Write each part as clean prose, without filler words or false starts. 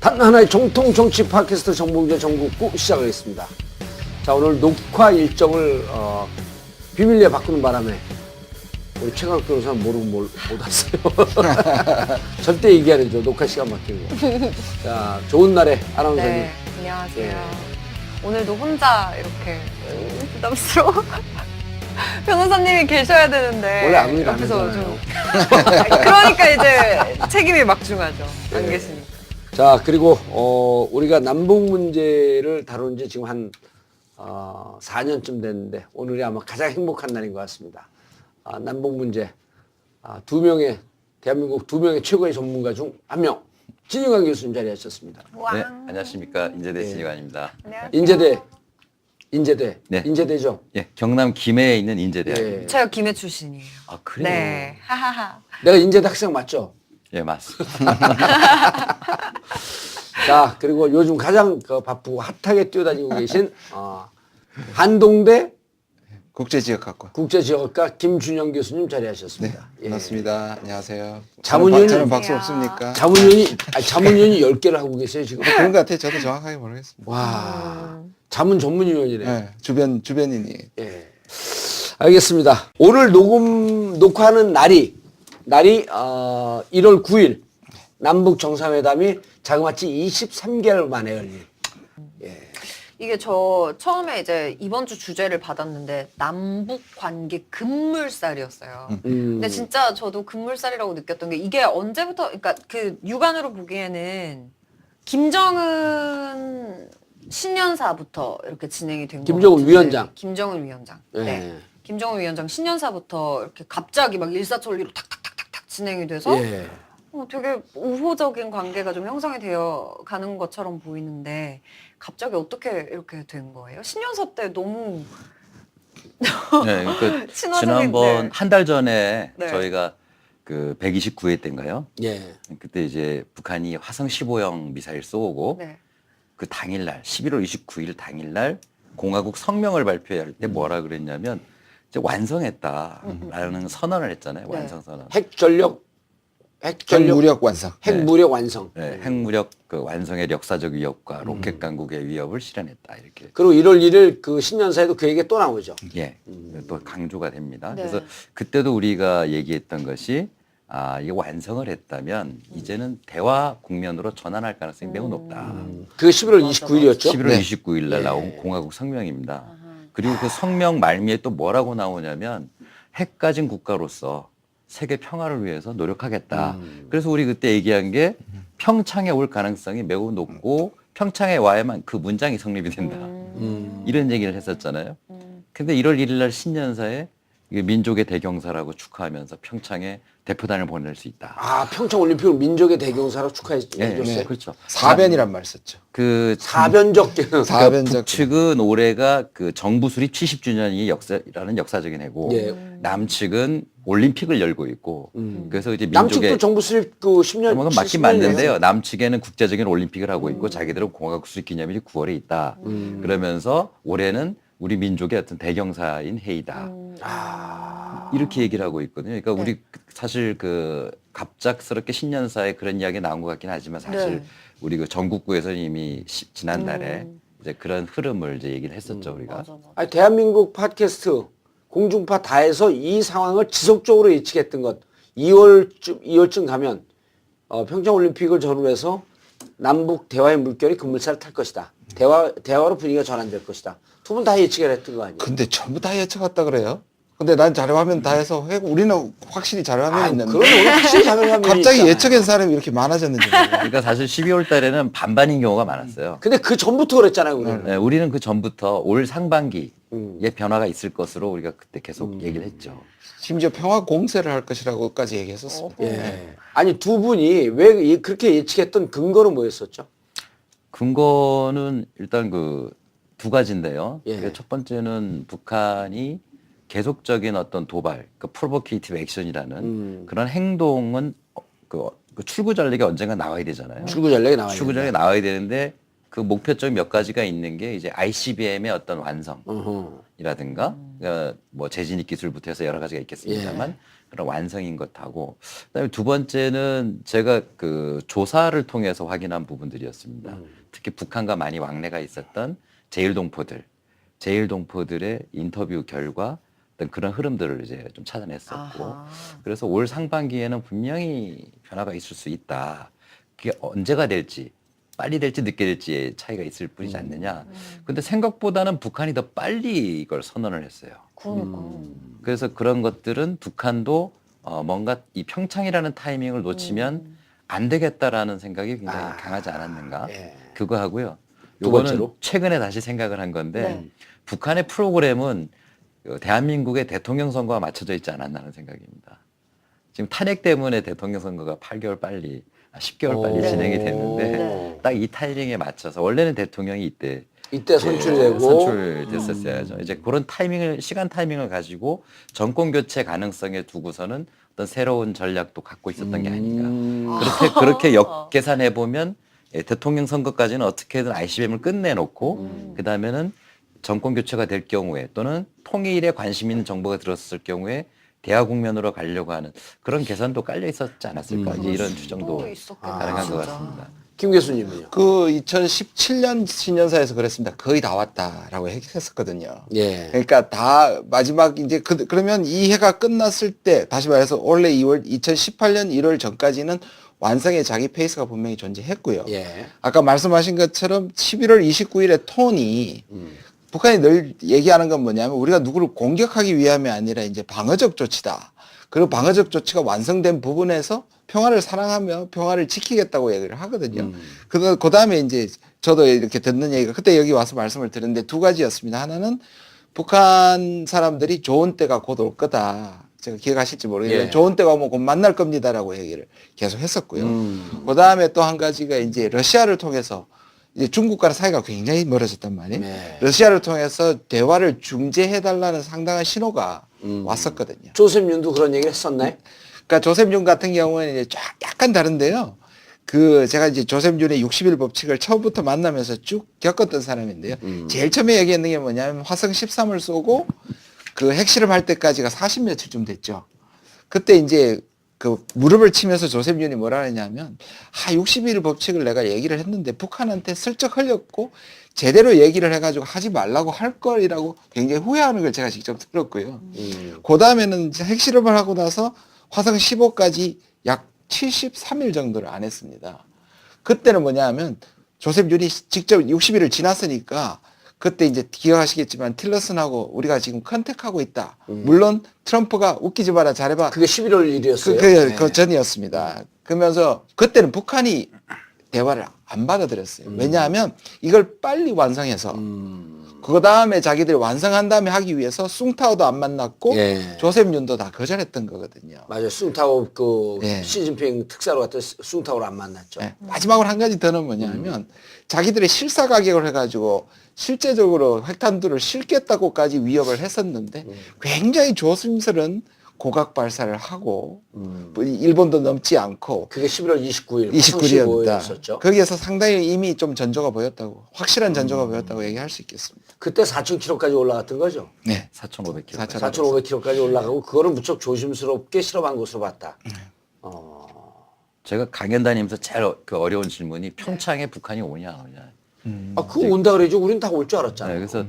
단 하나의 정통 정치 팟캐스트 정봉재 정국구 시작하겠습니다. 자, 오늘 녹화 일정을 비밀리에 바꾸는 바람에 우리 최강욱 변호사는 모르고 못 왔어요. 절대 얘기 안 해줘. 녹화 시간 바뀌는 거. 자, 좋은 날에 아나운서님. 네, 안녕하세요. 오늘도 혼자 이렇게 부담스러워. 변호사님이 계셔야 되는데 원래 아무 일 안 옆에서 하잖아요. 그러니까 이제 책임이 막중하죠. 안 네. 계시니까. 자, 그리고 우리가 남북 문제를 다룬 지 지금 한 4년쯤 됐는데 오늘이 아마 가장 행복한 날인 것 같습니다. 남북 문제 대한민국 두 명의 최고의 전문가 중 한 명, 진유관 교수님 자리하셨습니다. 와. 네, 안녕하십니까. 인제대 진유관입니다. 안녕하세요. 인제대, 네. 인제대죠? 예, 경남 김해에 있는 인제대학입니다. 예. 제가 김해 출신이에요. 아, 그래요? 네, 하하하. 내가 인제대 학생 맞죠? 예, 맞습니다. 자, 그리고 요즘 가장 바쁘고 핫하게 뛰어다니고 계신 한동대 국제지역학과. 국제지역학과 김준영 교수님 자리하셨습니다. 네, 반갑습니다. 안녕하세요. 자문위원이- 저는 박수 안녕하세요. 없습니까? 자문위원이 10개를 하고 계세요, 지금. 그런 것 같아요. 저도 정확하게 모르겠습니다. 와, 자문 전문위원이네. 네, 주변인이. 예. 알겠습니다. 오늘 녹화하는 날이 1월 9일 남북 정상회담이 자그마치 23개월 만에 열린. 이게 저 처음에 이제 이번 주 주제를 받았는데 남북 관계 급물살이었어요. 근데 진짜 저도 급물살이라고 느꼈던 게 이게 언제부터, 그러니까 그 육안으로 보기에는 김정은 신년사부터 이렇게 진행이 된 거예요. 김정은 위원장. 김정은 위원장. 예. 네. 김정은 위원장 신년사부터 이렇게 갑자기 막 일사천리로 탁탁탁탁탁 진행이 돼서 예. 되게 우호적인 관계가 좀 형성이 되어 가는 것처럼 보이는데 갑자기 어떻게 이렇게 된 거예요? 신년사 때 너무 네, 그러니까 친화적인데. 지난번 한 달 전에 네. 저희가 그 129회 때인가요? 예. 그때 이제 북한이 화성 15형 미사일 쏘고 네. 그 당일날 11월 29일 당일날 공화국 성명을 발표할 때 뭐라 그랬냐면 이제 완성했다라는 선언을 했잖아요. 네. 완성 선언. 핵무력 완성. 핵무력 완성. 네, 핵무력 그 완성의 역사적 위협과 로켓 강국의 위협을 실현했다 이렇게. 그리고 1월 1일 그 신년사에도 그 얘기가 또 나오죠. 예, 또 강조가 됩니다. 네. 그래서 그때도 우리가 얘기했던 것이 이게 완성을 했다면 이제는 대화 국면으로 전환할 가능성이 매우 높다. 그게 11월 맞아, 29일이었죠. 11월 네. 29일 날 예. 나온 공화국 성명입니다. 그리고 그 성명 말미에 또 뭐라고 나오냐면 핵 가진 국가로서 세계 평화를 위해서 노력하겠다. 그래서 우리 그때 얘기한 게 평창에 올 가능성이 매우 높고 평창에 와야만 그 문장이 성립이 된다. 이런 얘기를 했었잖아요. 근데 1월 1일 날 신년사에 이게 민족의 대경사라고 축하하면서 평창에 대표단을 보낼 수 있다. 평창 올림픽을 민족의 대경사로 축하해줬어요. 네, 그렇죠. 사변이란 말 썼죠. 그 사변적 사변적. 북측은 올해가 그 정부 수립 70주년이 역사라는 역사적인 해고 예. 남측은 올림픽을 열고 있고 그래서 이제 남측도 민족의 정부 수립 그 10년 그건 맞긴 70년 맞는데요. 남측에는 국제적인 올림픽을 하고 있고 자기들은 공화국 수립 기념일이 9월에 있다. 그러면서 올해는 우리 민족의 어떤 대경사인 해이다. 이렇게 얘기를 하고 있거든요. 그러니까 네. 우리 사실 그 갑작스럽게 신년사에 그런 이야기 나온 것 같긴 하지만 사실 네. 우리 그 전국구에서 이미 지난달에 이제 그런 흐름을 이제 얘기를 했었죠 우리가. 맞아, 맞아. 아니, 대한민국 팟캐스트 공중파 다해서 이 상황을 지속적으로 예측했던 것. 2월쯤 가면 평창 올림픽을 전후로 해서 남북 대화의 물결이 급물살을 탈 것이다. 대화로 분위기가 전환될 것이다. 두 분 다 예측을 했던 거 아니에요? 근데 전부 다 예측했다 그래요? 근데 난 자료화면 다 해서 우리는 확실히 자료화면이 있는데. 그러면 오늘 확실히 자료화면이 갑자기 있잖아요. 예측한 사람이 이렇게 많아졌는지 모르겠어요. 그러니까 사실 12월 달에는 반반인 경우가 많았어요. 근데 그 전부터 그랬잖아요, 우리는. 네, 우리는 그 전부터 올 상반기에 변화가 있을 것으로 우리가 그때 계속 얘기를 했죠. 심지어 평화 공세를 할 것이라고까지 얘기했었어요. 예. 아니, 두 분이 왜 그렇게 예측했던 근거는 뭐였었죠? 근거는 일단 그 두 가지인데요. 예. 그 첫 번째는 북한이 계속적인 어떤 도발, 그 프로보케이티브 액션이라는 그런 행동은 그 출구 전략이 언젠가 나와야 되잖아요. 출구 전략이 나와요. 출구 전략이 나와야 되는데 그 목표점 몇 가지가 있는 게 이제 ICBM의 어떤 완성. 어허. 이라든가 뭐 재진입 기술부터 해서 여러 가지가 있겠습니다만 그런 완성인 것하고 그다음에 두 번째는 제가 그 조사를 통해서 확인한 부분들이었습니다. 특히 북한과 많이 왕래가 있었던 제일동포들의 인터뷰 결과 어떤 그런 흐름들을 이제 좀 찾아냈었고 아하. 그래서 올 상반기에는 분명히 변화가 있을 수 있다. 그게 언제가 될지 빨리 될지 늦게 될지의 차이가 있을 뿐이지 않느냐. 근데 생각보다는 북한이 더 빨리 이걸 선언을 했어요. 그러니까. 그래서 그런 것들은 북한도 뭔가 이 평창이라는 타이밍을 놓치면 안 되겠다라는 생각이 굉장히 강하지 않았는가. 예. 그거 하고요. 두 요거는 번째로? 최근에 다시 생각을 한 건데 네. 북한의 프로그램은 대한민국의 대통령 선거와 맞춰져 있지 않았나는 생각입니다. 지금 탄핵 때문에 대통령 선거가 8개월 빨리 10개월 빨리 오. 진행이 됐는데 네. 딱 이 타이밍에 맞춰서 원래는 대통령이 이때 이때 선출되고 선출됐었어야죠. 이제 그런 타이밍을 시간 타이밍을 가지고 정권 교체 가능성에 두고서는 어떤 새로운 전략도 갖고 있었던 게 아닌가. 그렇게 역계산해 보면 대통령 선거까지는 어떻게든 ICBM을 끝내놓고 그 다음에는 정권 교체가 될 경우에 또는 통일에 관심 있는 정보가 들었을 경우에 대화 국면으로 가려고 하는 그런 계산도 깔려 있었지 않았을까. 이제 이런 추정도 가능한 것 같습니다. 김 교수님은요? 그 2017년 신년사에서 그랬습니다. 거의 다 왔다라고 했었거든요. 예. 그러니까 다 마지막 이제 그러면 이 해가 끝났을 때 다시 말해서 올해 2월 2018년 1월 전까지는 완성의 자기 페이스가 분명히 존재했고요. 예. 아까 말씀하신 것처럼 11월 29일에 톤이 북한이 늘 얘기하는 건 뭐냐면 우리가 누구를 공격하기 위함이 아니라 이제 방어적 조치다. 그리고 방어적 조치가 완성된 부분에서 평화를 사랑하며 평화를 지키겠다고 얘기를 하거든요. 그 다음에 이제 저도 이렇게 듣는 얘기가 그때 여기 와서 말씀을 드렸는데 두 가지였습니다. 하나는 북한 사람들이 좋은 때가 곧 올 거다. 제가 기억하실지 모르겠는데 예. 좋은 때가 오면 곧 만날 겁니다라고 얘기를 계속 했었고요. 그 다음에 또 한 가지가 이제 러시아를 통해서 이제 중국과는 사이가 굉장히 멀어졌단 말이에요. 네. 러시아를 통해서 대화를 중재해달라는 상당한 신호가 왔었거든요. 조셉 윤도 그런 얘기 했었나요? 그러니까 조셉 윤 같은 경우에는 이제 약간 다른데요. 제가 이제 조셉 윤의 60일 법칙을 처음부터 만나면서 쭉 겪었던 사람인데요. 제일 처음에 얘기했는 게 뭐냐면 화성 13을 쏘고 그 핵실험 할 때까지가 40며칠쯤 됐죠. 그때 이제 그 무릎을 치면서 조셉 윤이 뭐라 하냐면 60일 법칙을 내가 얘기를 했는데 북한한테 슬쩍 흘렸고 제대로 얘기를 해가지고 하지 말라고 할 거리라고 굉장히 후회하는 걸 제가 직접 들었고요. 그 다음에는 핵실험을 하고 나서 화성 15까지 약 73일 정도를 안 했습니다. 그때는 뭐냐 하면 조셉 윤이 직접 60일을 지났으니까 그때 이제 기억하시겠지만 틸러슨하고 우리가 지금 컨택하고 있다. 물론 트럼프가 웃기지 마라 잘해봐. 그게 11월 1일이었어요. 그 전이었습니다. 그러면서 그때는 북한이 대화를 안 받아들였어요. 왜냐하면 이걸 빨리 완성해서 그 다음에 자기들이 완성한 다음에 하기 위해서 숭타오도 안 만났고 예. 조셉 윤도 다 거절했던 거거든요. 맞아요. 숭타오 예. 시진핑 특사로 갔던 숭타오를 안 만났죠. 네. 마지막으로 한 가지 더는 뭐냐면 자기들이 실사 가격을 해가지고 실제적으로 핵탄두를 싣겠다고까지 위협을 했었는데 굉장히 조심스런 고각 발사를 하고 뭐 일본도 넘지 않고 그게 11월 29일 29일이었다. 였었죠. 거기에서 상당히 이미 좀 전조가 보였다고 확실한 전조가 보였다고 얘기할 수 있겠습니다. 그때 4,000km까지 올라갔던 거죠. 네. 4,500km. 4,500km까지 올라가고 그거를 무척 조심스럽게 실험한 것으로 봤다. 제가 강연 다니면서 제일 그 어려운 질문이 평창에 북한이 오냐 안 오냐. 아, 그거 온다 그래죠. 우린 다 올 줄 알았잖아요. 네, 그래서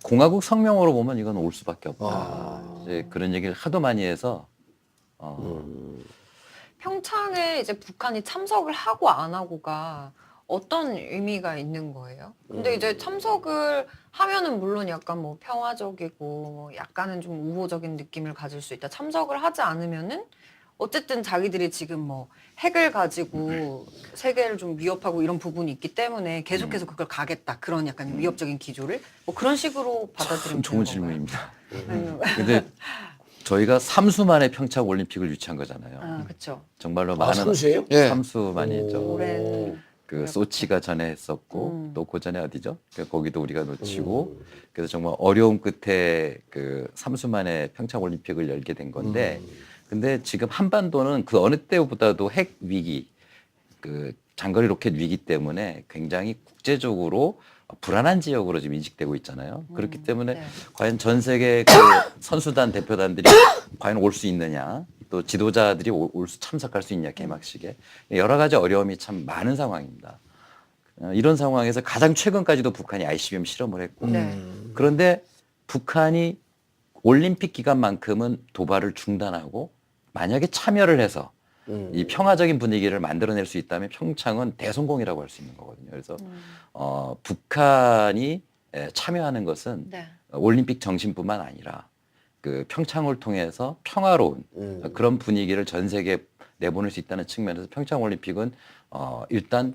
공화국 성명으로 보면 이건 올 수밖에 없다. 이제 그런 얘기를 하도 많이 해서 평창에 이제 북한이 참석을 하고 안 하고가 어떤 의미가 있는 거예요? 근데 이제 참석을 하면은 물론 약간 뭐 평화적이고 뭐 약간은 좀 우호적인 느낌을 가질 수 있다. 참석을 하지 않으면은 어쨌든 자기들이 지금 뭐 핵을 가지고 세계를 좀 위협하고 이런 부분이 있기 때문에 계속해서 그걸 가겠다. 그런 약간 위협적인 기조를 뭐 그런 식으로 받아들이면 좋은 되는 건가요? 질문입니다. 근데 저희가 삼수 만에 평창 올림픽을 유치한 거잖아요. 아, 그렇죠. 정말로 아, 많은 선수예요? 예. 삼수만이죠. 오랜 그 소치가 전에 했었고 또 그 전에 어디죠? 거기도 우리가 놓치고 그래서 정말 어려움 끝에 그 삼수만에 평창 올림픽을 열게 된 건데 근데 지금 한반도는 그 어느 때보다도 핵 위기 그 장거리 로켓 위기 때문에 굉장히 국제적으로 불안한 지역으로 지금 인식되고 있잖아요. 그렇기 때문에 네. 과연 전 세계 그 선수단 대표단들이 과연 올 수 있느냐, 또 지도자들이 참석할 수 있냐, 개막식에 여러 가지 어려움이 참 많은 상황입니다. 이런 상황에서 가장 최근까지도 북한이 ICBM 실험을 했고, 네. 그런데 북한이 올림픽 기간만큼은 도발을 중단하고 만약에 참여를 해서 이 평화적인 분위기를 만들어낼 수 있다면 평창은 대성공이라고 할 수 있는 거거든요. 그래서 북한이 참여하는 것은 네. 올림픽 정신뿐만 아니라 그 평창을 통해서 평화로운 그런 분위기를 전 세계에 내보낼 수 있다는 측면에서 평창 올림픽은 일단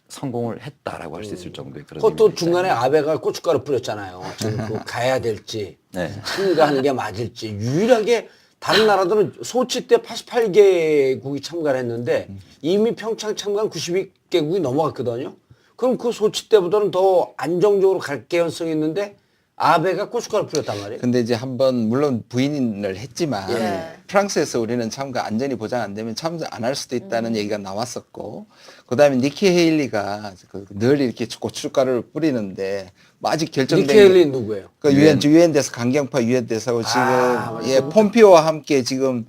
성공을 했다라고 할 수 있을 정도의 그런. 그것도 의미입니다. 중간에 아베가 고춧가루 뿌렸잖아요. 지금 그 가야 될지 네. 참가하는 게 맞을지. 유일하게 다른 나라들은 소치 때 88개국이 참가를 했는데 이미 평창 참가한 92개국이 넘어갔거든요. 그럼 그 소치 때보다는 더 안정적으로 갈 개연성이 있는데 아베가 고춧가루 뿌렸단 말이에요. 근데 이제 한번 물론 부인을 했지만 예. 프랑스에서 우리는 참가 안전이 보장 안 되면 참가 안 할 수도 있다는 얘기가 나왔었고, 그다음에 니키 헤일리가 늘 이렇게 고춧가루를 뿌리는데 뭐 아직 결정된 니키 헤일리 누구예요? 그 유엔 대사 강경파 유엔 대사고 지금 예 폼피오와 함께 지금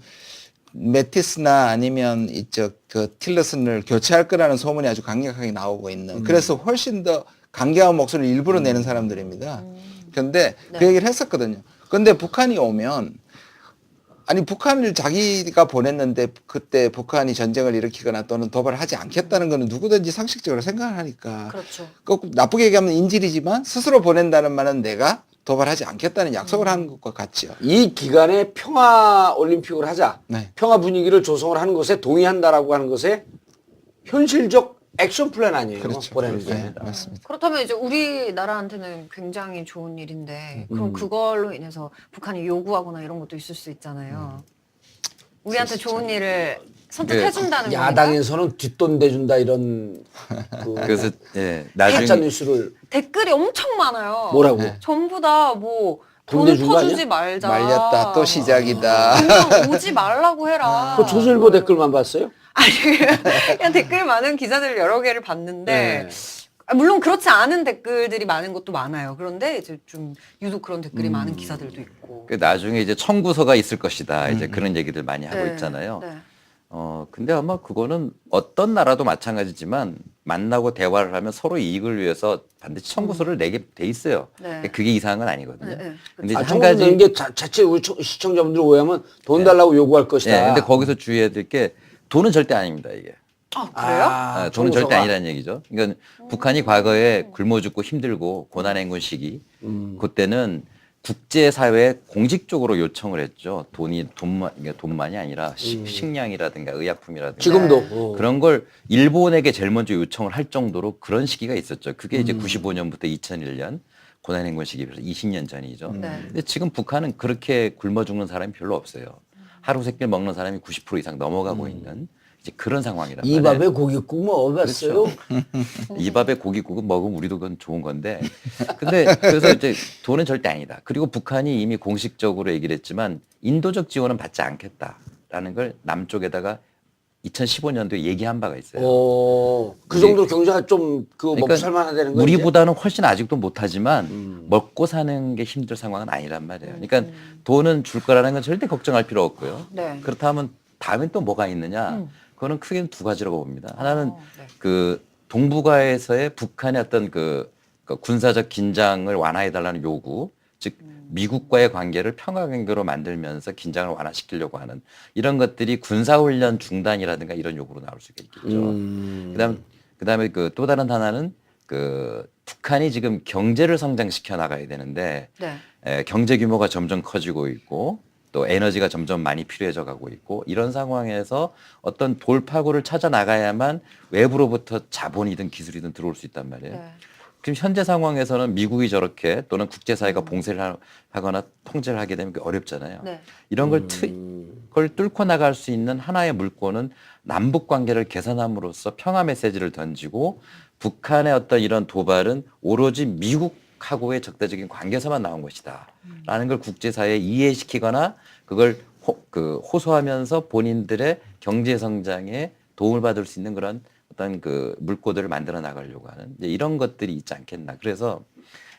메티스나 아니면 이쪽 그 틸러슨을 교체할 거라는 소문이 아주 강력하게 나오고 있는, 그래서 훨씬 더 강경한 목소리를 일부러 내는 사람들입니다. 그런데 네. 그 얘기를 했었거든요. 그런데 북한이 오면, 아니 북한을 자기가 보냈는데 그때 북한이 전쟁을 일으키거나 또는 도발을 하지 않겠다는 거는 누구든지 상식적으로 생각을 하니까, 그렇죠. 꼭 나쁘게 얘기하면 인질이지만 스스로 보낸다는 말은 내가 도발하지 않겠다는 약속을 하는 것과 같죠. 이 기간에 평화 올림픽을 하자. 네. 평화 분위기를 조성을 하는 것에 동의한다라고 하는 것에 현실적 액션 플랜 아니에요. 그렇죠. 보내는 게. 네, 맞습니다. 그렇다면 이제 우리나라한테는 굉장히 좋은 일인데 그럼 그걸로 인해서 북한이 요구하거나 이런 것도 있을 수 있잖아요. 우리한테 좋은 일을 선택해준다는 거니까. 야당에서는 뒷돈 대준다 이런 그 그래서 예, 가짜 나중에 뉴스를 댓글이 엄청 많아요. 뭐라고? 네. 전부 다 뭐 돈 돈 내준 거 퍼주지 아니야? 말자. 말렸다 또 시작이다. 그냥 오지 말라고 해라. 그 조선일보 댓글만 봤어요? 아니 그냥 댓글 많은 기사들 여러 개를 봤는데 네. 물론 그렇지 않은 댓글들이 많은 것도 많아요. 그런데 이제 좀 유독 그런 댓글이 많은 기사들도 있고. 그 나중에 이제 청구서가 있을 것이다. 이제 그런 얘기들 많이 하고 네, 있잖아요. 네. 근데 아마 그거는 어떤 나라도 마찬가지지만 만나고 대화를 하면 서로 이익을 위해서 반드시 청구서를 내게 돼 있어요. 네. 그게 이상한 건 아니거든요. 네, 네. 근데 이제 아, 한 청구서 가지 내는 게 자체 우리 시청자분들 오해하면 돈 달라고 요구할 것이다. 예, 근데 거기서 주의해야 될 게 돈은 절대 아닙니다, 이게. 아 그래요? 돈은 청구서가. 절대 아니라는 얘기죠. 그러니까 북한이 과거에 굶어 죽고 힘들고 고난 행군 시기, 그때는 국제사회에 공식적으로 요청을 했죠. 돈만이 아니라 식량이라든가 의약품이라든가 지금도 네. 그런 걸 일본에게 제일 먼저 요청을 할 정도로 그런 시기가 있었죠. 그게 이제 95년부터 2001년 고난 행군 시기에서 20년 전이죠. 네. 근데 지금 북한은 그렇게 굶어 죽는 사람이 별로 없어요. 하루 세 끼 먹는 사람이 90% 이상 넘어가고 있는 이제 그런 상황이란 이 말이에요. 밥에 고깃국 먹어봤어요? 이 밥에 고깃국은 먹으면 우리도 그건 좋은 건데. 근데 그래서 이제 돈은 절대 아니다. 그리고 북한이 이미 공식적으로 얘기를 했지만 인도적 지원은 받지 않겠다라는 걸 남쪽에다가 2015년도에 얘기한 바가 있어요. 그 정도로 경제가 좀 먹고 그러니까 살만하다는 거죠. 우리보다는 훨씬 아직도 못하지만 먹고 사는 게 힘들 상황은 아니란 말이에요. 그러니까 돈은 줄 거라는 건 절대 걱정할 필요 없고요. 네. 그렇다면 다음엔 또 뭐가 있느냐? 그거는 크게 두 가지라고 봅니다. 하나는 네. 그 동북아에서의 북한의 어떤 그 군사적 긴장을 완화해달라는 요구, 즉 미국과의 관계를 평화 관계로 만들면서 긴장을 완화시키려고 하는 이런 것들이 군사훈련 중단이라든가 이런 요구로 나올 수가 있겠죠. 그다음에 그 또 다른 하나는 그 북한이 지금 경제를 성장시켜 나가야 되는데 네. 경제 규모가 점점 커지고 있고 또 에너지가 점점 많이 필요해져 가고 있고 이런 상황에서 어떤 돌파구를 찾아 나가야만 외부로부터 자본이든 기술이든 들어올 수 있단 말이에요. 네. 지금 현재 상황에서는 미국이 저렇게 또는 국제사회가 봉쇄를 하거나 통제를 하게 되면 어렵잖아요. 네. 이런 걸 뚫고 나갈 수 있는 하나의 물꼬는 남북 관계를 개선함으로써 평화 메시지를 던지고 북한의 어떤 이런 도발은 오로지 미국하고의 적대적인 관계에서만 나온 것이다. 라는 걸 국제사회에 이해시키거나 그걸 호소하면서 본인들의 경제 성장에 도움을 받을 수 있는 그런 어떤 그 물꼬들을 만들어 나가려고 하는 이제 이런 것들이 있지 않겠나. 그래서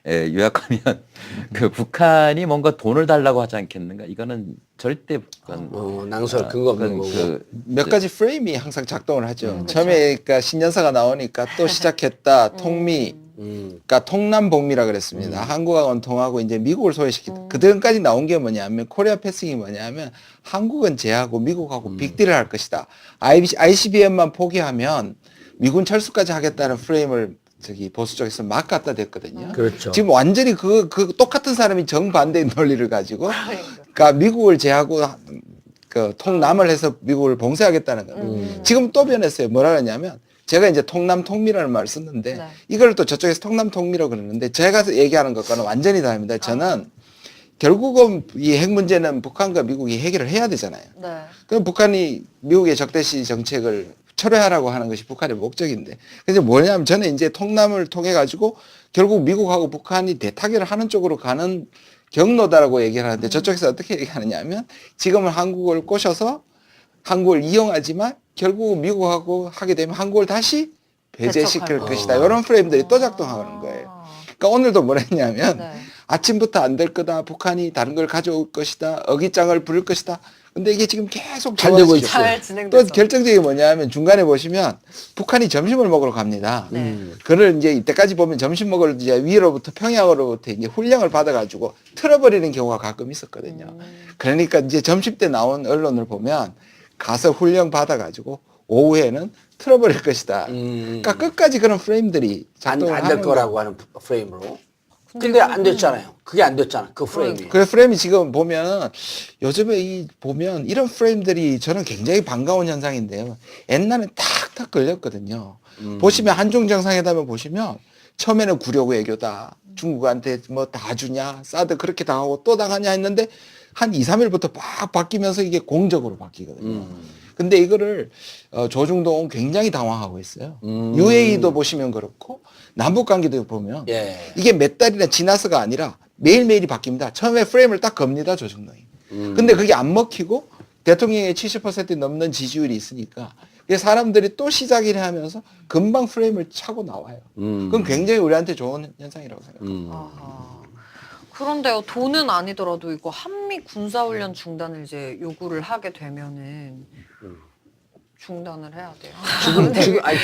요약하면 그 북한이 뭔가 돈을 달라고 하지 않겠는가. 이거는 절대 북한 낭설 근거 없는 거고. 몇 가지 프레임이 항상 작동을 하죠. 처음에 그러니까 신년사가 나오니까 또 시작했다. 통미, 그러니까 통남복미라 그랬습니다. 한국하고 원통하고 이제 미국을 소외시켰다. 그 전까지 나온 게 뭐냐면 코리아 패싱이 뭐냐면 한국은 제하고 미국하고 빅딜을 할 것이다. ICBM만 포기하면 미군 철수까지 하겠다는 프레임을 저기 보수 쪽에서 막 갖다 댔거든요. 그렇죠. 지금 완전히 그 똑같은 사람이 정반대의 논리를 가지고, 그러니까 미국을 제하고 그 통남을 해서 미국을 봉쇄하겠다는 거예요. 지금 또 변했어요. 뭐라 그러냐면 제가 이제 통남 통미라는 말을 썼는데 네. 이걸 또 저쪽에서 통남 통미라고 그러는데 제가 얘기하는 것과는 완전히 다릅니다. 저는 결국은 이 핵 문제는 북한과 미국이 해결을 해야 되잖아요. 네. 그럼 북한이 미국의 적대시 정책을 철회하라고 하는 것이 북한의 목적인데. 그래서 뭐냐면 저는 이제 통남을 통해 가지고 결국 미국하고 북한이 대타결을 하는 쪽으로 가는 경로다라고 얘기를 하는데 저쪽에서 어떻게 얘기하느냐 하면 지금은 한국을 꼬셔서 한국을 이용하지만 결국 미국하고 하게 되면 한국을 다시 배제시킬 배척할 것이다. 이런 프레임들이 또 작동하는 거예요. 그러니까 오늘도 뭐라 했냐면 네. 아침부터 안 될 거다. 북한이 다른 걸 가져올 것이다. 어깃장을 부릴 것이다. 근데 이게 지금 계속 잘 되고 좋아지죠. 있어요. 잘 또 진행돼서. 결정적인 게 뭐냐면 중간에 보시면 북한이 점심을 먹으러 갑니다. 네. 그를 이제 이때까지 보면 점심 먹으러 이제 위로부터 평양으로부터 이제 훈령을 받아가지고 틀어버리는 경우가 가끔 있었거든요. 그러니까 이제 점심 때 나온 언론을 보면 가서 훈령 받아가지고 오후에는 틀어버릴 것이다. 그러니까 끝까지 그런 프레임들이 작동을 안 될 하는 거라고 하는 프레임으로. 근데 안 됐잖아요. 그게 안 됐잖아. 그 프레임이. 그 프레임이 지금 보면 요즘에 보면 이런 프레임들이 저는 굉장히 반가운 현상인데요. 옛날엔 탁탁 걸렸거든요. 보시면 한중 정상회담을 보시면 처음에는 구력 외교다. 중국한테 뭐 다 주냐. 사드 그렇게 당하고 또 당하냐 했는데 한 2, 3일부터 막 바뀌면서 이게 공적으로 바뀌거든요. 근데 이거를 조중동은 굉장히 당황하고 있어요. UAE도 보시면 그렇고 남북 관계도 보면 예. 이게 몇 달이나 지나서가 아니라 매일매일이 바뀝니다. 처음에 프레임을 딱 겁니다, 조중동이. 근데 그게 안 먹히고 대통령의 70% 넘는 지지율이 있으니까 이게 사람들이 또 시작을 하면서 금방 프레임을 차고 나와요. 그건 굉장히 우리한테 좋은 현상이라고 생각합니다. 아하. 그런데요, 돈은 아니더라도 이거 한미 군사훈련 중단을 이제 요구를 하게 되면은 중단을 해야 돼요.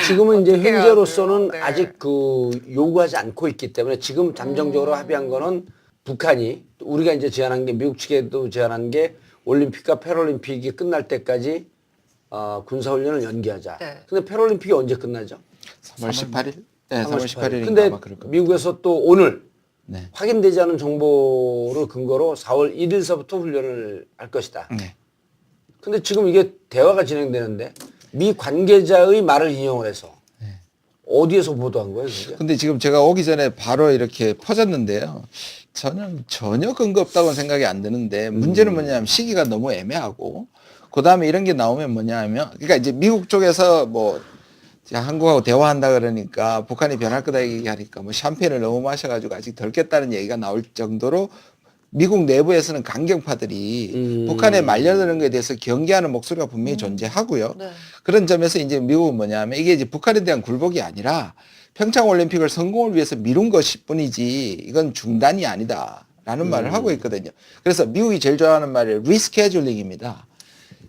지금은 이제 어떻게 해야 현재로서는 돼요? 네. 아직 그 요구하지 않고 있기 때문에 지금 잠정적으로 합의한 거는 북한이 우리가 이제 제안한 게 미국 측에도 제안한 게 올림픽과 패럴림픽이 끝날 때까지 군사훈련을 연기하자. 네. 근데 패럴림픽이 언제 끝나죠? 3월 18일? 네, 3월 18일인가 근데 아마 그럴 겁니다. 미국에서 또 오늘 네. 확인되지 않은 정보를 근거로 4월 1일서부터 훈련을 할 것이다. 네. 근데 지금 이게 대화가 진행되는데 미 관계자의 말을 인용을 해서 어디에서 보도한 거예요, 그게? 근데 지금 제가 오기 전에 바로 이렇게 퍼졌는데요. 저는 전혀 근거 없다고 생각이 안 드는데 문제는 뭐냐면 시기가 너무 애매하고 그다음에 이런 게 나오면 뭐냐면 그러니까 이제 미국 쪽에서 뭐 한국하고 대화한다 그러니까 북한이 변할 거다 얘기하니까 뭐 샴페인을 너무 마셔가지고 아직 덜 깼다는 얘기가 나올 정도로 미국 내부에서는 강경파들이 북한에 말려드는 것에 대해서 경계하는 목소리가 분명히 존재하고요. 네. 그런 점에서 이제 미국은 뭐냐면 이게 이제 북한에 대한 굴복이 아니라 평창 올림픽을 성공을 위해서 미룬 것일 뿐이지 이건 중단이 아니다라는 말을 하고 있거든요. 그래서 미국이 제일 좋아하는 말이 리스케줄링입니다.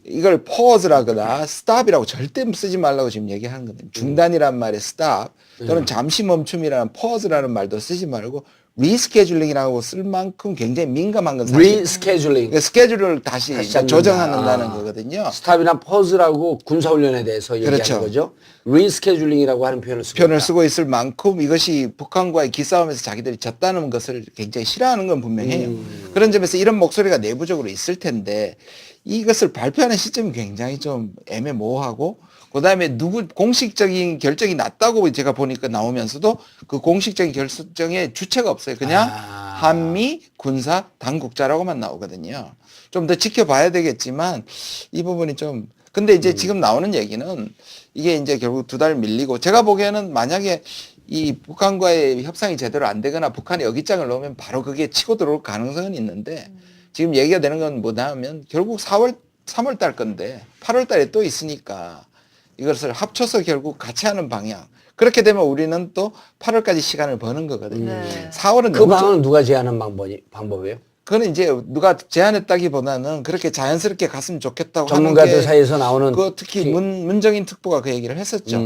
이걸 pause라거나 stop이라고 절대 쓰지 말라고 지금 얘기하는 거거든요. 중단이란 말에 stop 또는 잠시 멈춤이라는 pause라는 말도 쓰지 말고 리스케줄링이라고 쓸 만큼 굉장히 민감한 건 사실. 리스케줄링. 그러니까 스케줄을 다시 잡는다. 조정한다는 거거든요. 스탑이나 퍼즈라고 군사훈련에 대해서 얘기하는 그렇죠. 거죠. 리스케줄링이라고 하는 표현을 쓰고 표현을 있다. 쓰고 있을 만큼 이것이 북한과의 기싸움에서 자기들이 졌다는 것을 굉장히 싫어하는 건 분명해요. 그런 점에서 이런 목소리가 내부적으로 있을 텐데 이것을 발표하는 시점이 굉장히 좀 애매모호하고 그다음에 공식적인 결정이 났다고 제가 보니까 나오면서도 그 공식적인 결정의 주체가 없어요. 그냥 한미 군사 당국자라고만 나오거든요. 좀 더 지켜봐야 되겠지만 이 부분이 좀 근데 이제 지금 나오는 얘기는 이게 이제 결국 2달 밀리고 제가 보기에는 만약에 이 북한과의 협상이 제대로 안 되거나 북한이 어깃장을 놓으면 바로 그게 치고 들어올 가능성은 있는데 지금 얘기가 되는 건 뭐냐면 결국 3월 달 건데 8월 달에 또 있으니까 이것을 합쳐서 결국 같이 하는 방향. 그렇게 되면 우리는 또 8월까지 시간을 버는 거거든요. 네. 4월은 그 너무 방안은 누가 제안한 방법이에요? 그거는 이제 누가 제안했다기보다는 그렇게 자연스럽게 갔으면 좋겠다고 전문가들 하는 게 사이에서 나오는 그 특히 문정인 특보가 그 얘기를 했었죠.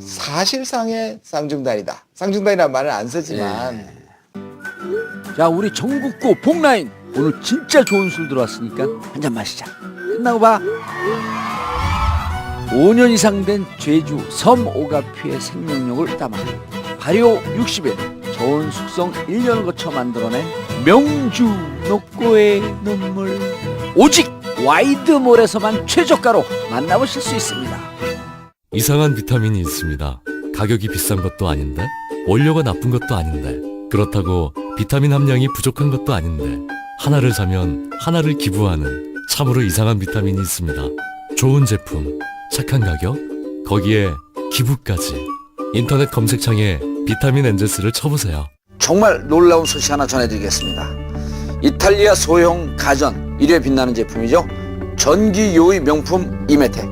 사실상의 쌍중단이다. 쌍중단이라는 말을 안 쓰지만 자, 우리 전국구 복라인 오늘 진짜 좋은 술 들어왔으니까 한 잔 마시자. 끝나고 봐. 5년 이상 된 제주 섬 오가피의 생명력을 담아 발효 60일, 저온 숙성 1년을 거쳐 만들어낸 명주 녹고의 눈물, 오직 와이드몰에서만 최저가로 만나보실 수 있습니다. 이상한 비타민이 있습니다. 가격이 비싼 것도 아닌데 원료가 나쁜 것도 아닌데 그렇다고 비타민 함량이 부족한 것도 아닌데 하나를 사면 하나를 기부하는 참으로 이상한 비타민이 있습니다. 좋은 제품, 착한 가격, 거기에 기부까지. 인터넷 검색창에 비타민 엔제스를 쳐보세요. 정말 놀라운 소식 하나 전해드리겠습니다. 이탈리아 소형 가전 1회 빛나는 제품이죠. 전기 요의 명품 이메텍.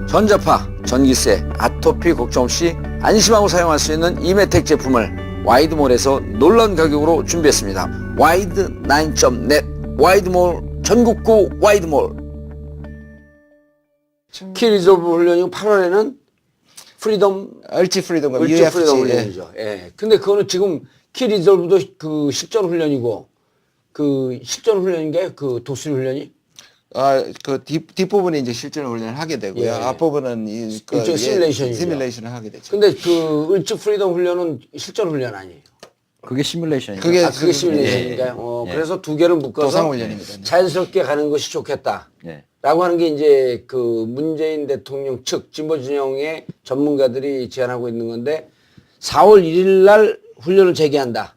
전자파, 전기세, 아토피 걱정 없이 안심하고 사용할 수 있는 이메텍 제품을 와이드몰에서 놀라운 가격으로 준비했습니다. 와이드9.net, 와이드몰, 전국구 와이드몰. 키 리저브 훈련이 8월에는 프리덤 얼지 프리덤과 울트 UFC 프리덤 훈련이죠. 예. 근데 그거는 지금 키 리저브도 그 실전 훈련이고 그 실전 훈련인가요? 그 도술 훈련이? 그 뒷부분에 이제 실전 훈련을 하게 되고요. 예. 앞부분은 일종의 시뮬레이션이죠. 시뮬레이션을 하게 되죠. 근데 그 울트 프리덤 훈련은 실전 훈련 아니에요. 그게 시뮬레이션이죠. 그게 그게 시뮬레이션인가요? 예. 그래서 두 개를 묶어서 도상 훈련입니다. 자연스럽게 가는 것이 좋겠다. 예. 라고 하는 게 이제 그 문재인 대통령 측 진보 진영의 전문가들이 제안하고 있는 건데 4월 1일 날 훈련을 재개한다.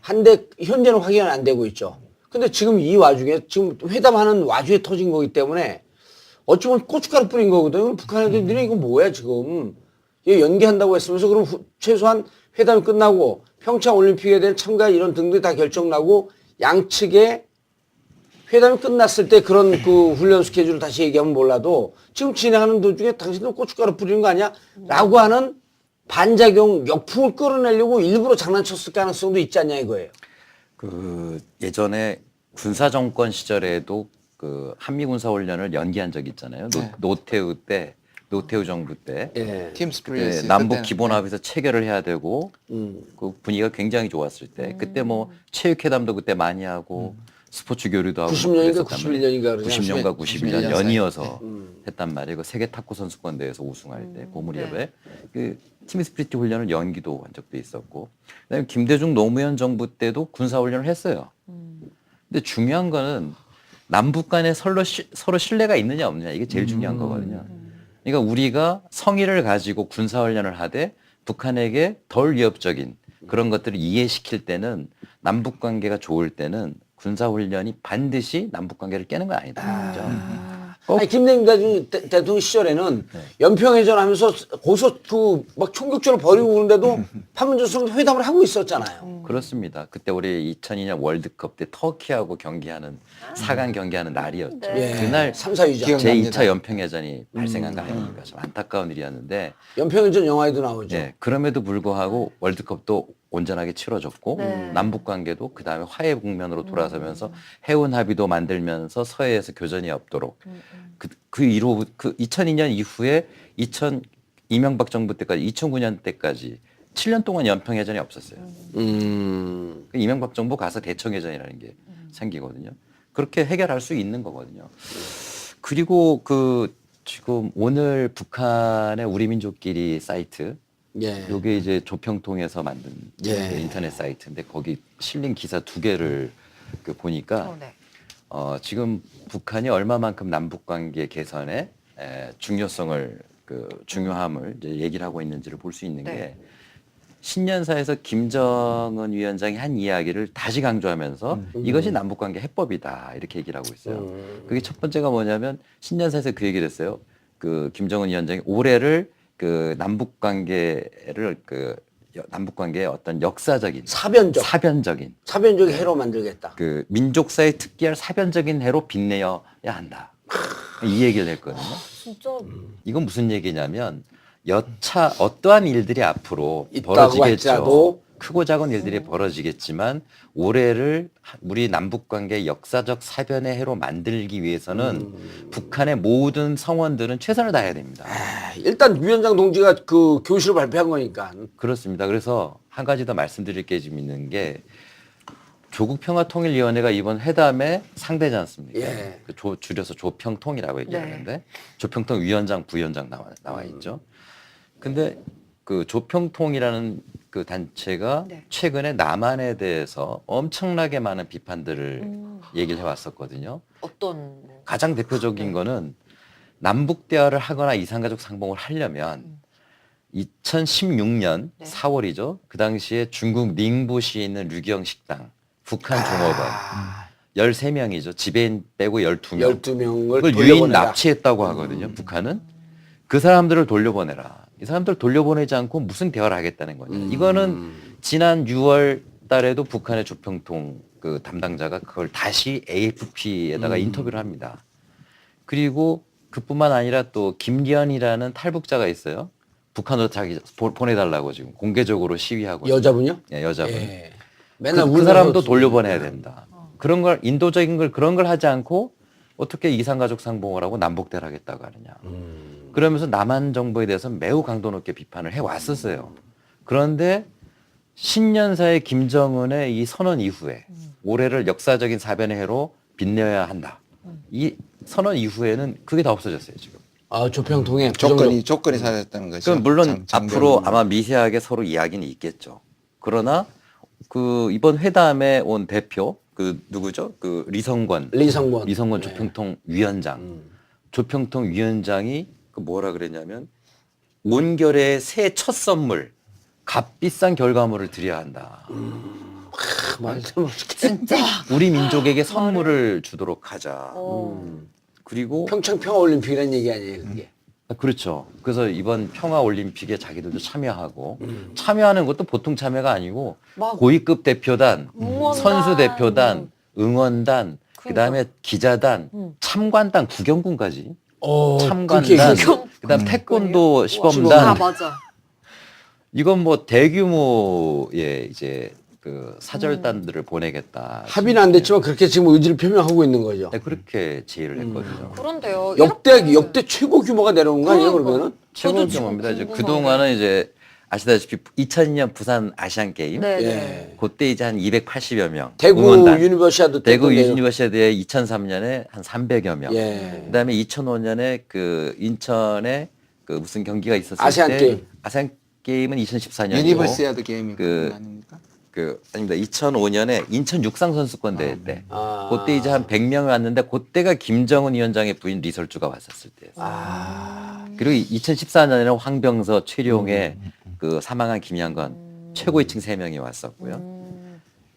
한데 현재는 확인은 안 되고 있죠. 근데 지금 이 와중에 지금 회담하는 와중에 터진 거기 때문에 어찌 보면 고춧가루 뿌린 거거든요. 그럼 북한 애들이 니네 이거 뭐야 지금. 이거 연기한다고 했으면서 그럼 최소한 회담이 끝나고 평창 올림픽에 대한 참가 이런 등등이 다 결정나고 양측의 회담이 끝났을 때 그런 그 훈련 스케줄을 다시 얘기하면 몰라도 지금 진행하는 도중에 당신들 고춧가루 뿌리는 거 아니야? 라고 하는 반작용, 역풍을 끌어내려고 일부러 장난쳤을 가능성도 있지 않냐 이거예요. 그 예전에 군사 정권 시절에도 그 한미 군사 훈련을 연기한 적이 있잖아요. 노태우 정부 때. 예. 팀 스프리트 남북 기본 합의서 체결을 해야 되고 그 분위기가 굉장히 좋았을 때 그때 뭐 체육회담도 그때 많이 하고 스포츠 교류도 하고 90년인가 91년인가 그러죠. 90년과 91년 91년 연이어서 했단 말이에요. 그 세계 탁구 선수권 대회에서 우승할 때 그 무렵에 그 팀 스피릿 훈련을 연기도 한 적도 있었고 그다음에 김대중 노무현 정부 때도 군사 훈련을 했어요. 근데 중요한 거는 남북 간에 서로 신뢰가 있느냐 없느냐 이게 제일 중요한 거거든요. 그러니까 우리가 성의를 가지고 군사 훈련을 하되 북한에게 덜 위협적인 그런 것들을 이해시킬 때는 남북 관계가 좋을 때는 군사 훈련이 반드시 남북 관계를 깨는 건 아니다. 그죠? 아니, 김대중 대통령 시절에는 연평해전 하면서 거기서 그 막 총격전을 벌이고 그러는데도 판문점 회담을 하고 있었잖아요. 그렇습니다. 그때 우리 2002년 월드컵 때 터키하고 경기하는 4강 경기하는 날이었죠. 예. 그날 3, 4위전. 기억납니다. 제2차 연평해전이 발생한 거 아닙니까? 참 안타까운 일이었는데 연평해전 영화에도 나오죠. 예, 그럼에도 불구하고 월드컵도 온전하게 치러졌고 네. 남북 관계도 그 다음에 화해 국면으로 돌아서면서 해운 합의도 만들면서 서해에서 교전이 없도록 그 이후 그 2002년 이후에 이명박 정부 때까지 2009년 때까지 7년 동안 연평해전이 없었어요. 그 이명박 정부 가서 대청해전이라는 게 생기거든요. 그렇게 해결할 수 있는 거거든요. 그리고 그 지금 오늘 북한의 우리 민족끼리 사이트 예. 요게 이제 조평통에서 만든 예. 인터넷 사이트인데 거기 실린 기사 2개를 그 보니까 네. 지금 북한이 얼마만큼 남북 관계 개선에 중요성을 중요함을 이제 얘기를 하고 있는지를 볼 수 있는 네. 게 신년사에서 김정은 위원장이 한 이야기를 다시 강조하면서 이것이 남북 관계 해법이다 이렇게 얘기를 하고 있어요. 그게 첫 번째가 뭐냐면 신년사에서 그 얘기를 했어요. 그 김정은 위원장이 올해를 그 남북 관계를 남북 관계의 어떤 역사적인 사변적인 사변적 해로 만들겠다. 그 민족사에 특기할 사변적인 해로 빛내야 한다. 이 얘기를 했거든요. 진짜 이건 무슨 얘기냐면 여차 어떠한 일들이 앞으로 있다고 벌어지겠죠. 할지라도 크고 작은 일들이 벌어지겠지만 올해를 우리 남북 관계 역사적 사변의 해로 만들기 위해서는 북한의 모든 성원들은 최선을 다해야 됩니다. 일단 위원장 동지가 그 교실을 발표한 거니까. 그렇습니다. 그래서 한 가지 더 말씀드릴 게 좀 있는 게 조국평화통일위원회가 이번 회담의 상대지 않습니까? 예. 그 줄여서 조평통이라고 얘기하는데 조평통 위원장, 부위원장 나와 있죠. 근데 그 조평통이라는 그 단체가 네. 최근에 남한에 대해서 엄청나게 많은 비판들을 얘기를 해왔었거든요. 어떤 가장 대표적인 거는 남북 대화를 하거나 이산가족 상봉을 하려면 2016년 네. 4월이죠. 그 당시에 중국 닝부시에 있는 류경 식당 북한 종업원 13명이죠. 지배인 빼고 12명. 12명을 그걸 유인 돌려보내라. 납치했다고 하거든요. 북한은. 그 사람들을 돌려보내라. 이 사람들 돌려보내지 않고 무슨 대화를 하겠다는 거냐. 이거는 지난 6월 달에도 북한의 조평통 그 담당자가 그걸 다시 AFP에다가 인터뷰를 합니다. 그리고 그뿐만 아니라 또 김리현이라는 탈북자가 있어요. 북한으로 자기 보내달라고 지금 공개적으로 시위하고 여자분요? 예, 여자분. 예. 맨날 그 울면서 사람도 돌려보내야 된다. 그런 걸 인도적인 걸 그런 걸 하지 않고 어떻게 이산가족 상봉을 하고 남북대를 하겠다고 하느냐. 그러면서 남한 정부에 대해서 매우 강도 높게 비판을 해왔었어요. 그런데 신년사의 김정은의 이 선언 이후에 올해를 역사적인 사변의 해로 빛내야 한다. 이 선언 이후에는 그게 다 없어졌어요 지금. 아, 조평통에 조건이 사라졌다는 거죠. 그럼 물론 장벽이. 앞으로 아마 미세하게 서로 이야기는 있겠죠. 그러나 그 이번 회담에 온 대표 그 누구죠? 그 리성권 조평통 위원장. 조평통 위원장이 그 뭐라 그랬냐면 온결의 새 첫 선물 값비싼 결과물을 드려야 한다. 말도 못 진짜 우리 민족에게 선물을 주도록 하자. 그리고 평창 평화올림픽이라는 얘기 아니에요, 그게. 그렇죠. 그래서 이번 평화올림픽에 자기들도 참여하고 참여하는 것도 보통 참여가 아니고 막 고위급 대표단, 응원단. 선수 대표단, 응원단, 그다음에 기자단, 참관단, 구경꾼까지. 참관단, 그렇게 그다음 태권도 아 시범단. 맞아. 이건 뭐 대규모의 이제 그 사절단들을 보내겠다. 합의는 안 됐지만 그렇게 지금 의지를 표명하고 있는 거죠. 네, 그렇게 제의를 했거든요. 그런데요. 역대 최고 규모가 내려온 거 아니에요, 그러면은? 최고 저도 지금 규모입니다. 이제 궁금하네. 그동안은 이제 아시다시피 2002년 부산 아시안 게임 네. 예. 그때 이제 한 280여 명 대구 응원단. 유니버시아드 때 대구 또 내려- 유니버시아드에 2003년에 한 300여 명. 예. 그다음에 2005년에 그 인천에 그 무슨 경기가 있었을 아시안 때 게임. 아시안 게임은 2014년이고 유니버시아드 게임이 그- 그 아닙니까? 아닙니다. 2005년에 인천 육상 선수권 대회 때. 아. 그때 이제 한 100명이 왔는데 그때가 김정은 위원장의 부인 리설주가 왔었을 때였어요. 아. 그리고 2014년에는 황병서, 최룡의 그 사망한 김양건 최고위층 3명이 왔었고요.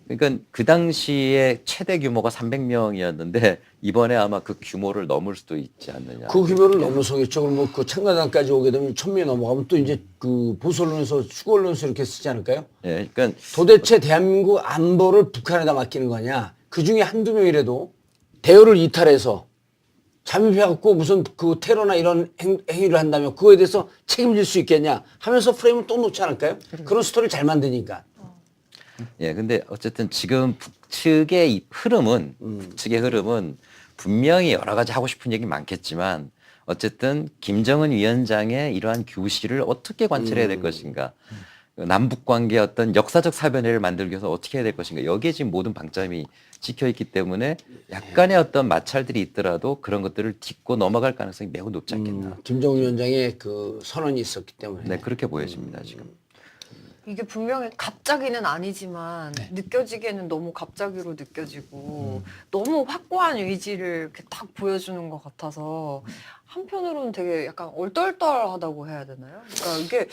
그러니까 그 당시에 최대 규모가 300명이었는데 이번에 아마 그 규모를 넘을 수도 있지 않느냐. 그 규모를 넘어서겠죠. 그럼 뭐그 청가단까지 오게 되면 1000명이 넘어가면 또 이제 그 보수 언론에서 추구 언론에서 이렇게 쓰지 않을까요? 예, 그러니까 도대체 대한민국 안보를 북한에다 맡기는 거냐? 그 중에 한두 명이라도 대우를 이탈해서 잠입해갖고 무슨 그 테러나 이런 행위를 한다면 그거에 대해서 책임질 수 있겠냐 하면서 프레임을 또 놓지 않을까요? 그런 스토리를 잘 만드니까. 예, 근데 어쨌든 지금 북측의 이 흐름은 북측의 흐름은 분명히 여러 가지 하고 싶은 얘기 많겠지만 어쨌든 김정은 위원장의 이러한 교실을 어떻게 관찰해야 될 것인가. 남북 관계의 어떤 역사적 사변회를 만들기 위해서 어떻게 해야 될 것인가. 여기에 지금 모든 방점이 찍혀 있기 때문에 약간의 어떤 마찰들이 있더라도 그런 것들을 딛고 넘어갈 가능성이 매우 높지 않겠나. 김정은 위원장의 그 선언이 있었기 때문에. 네, 그렇게 보여집니다, 지금. 이게 분명히 갑자기는 아니지만 느껴지기에는 너무 갑자기로 느껴지고 너무 확고한 의지를 이렇게 딱 보여주는 것 같아서 한편으로는 되게 약간 얼떨떨하다고 해야 되나요? 그러니까 이게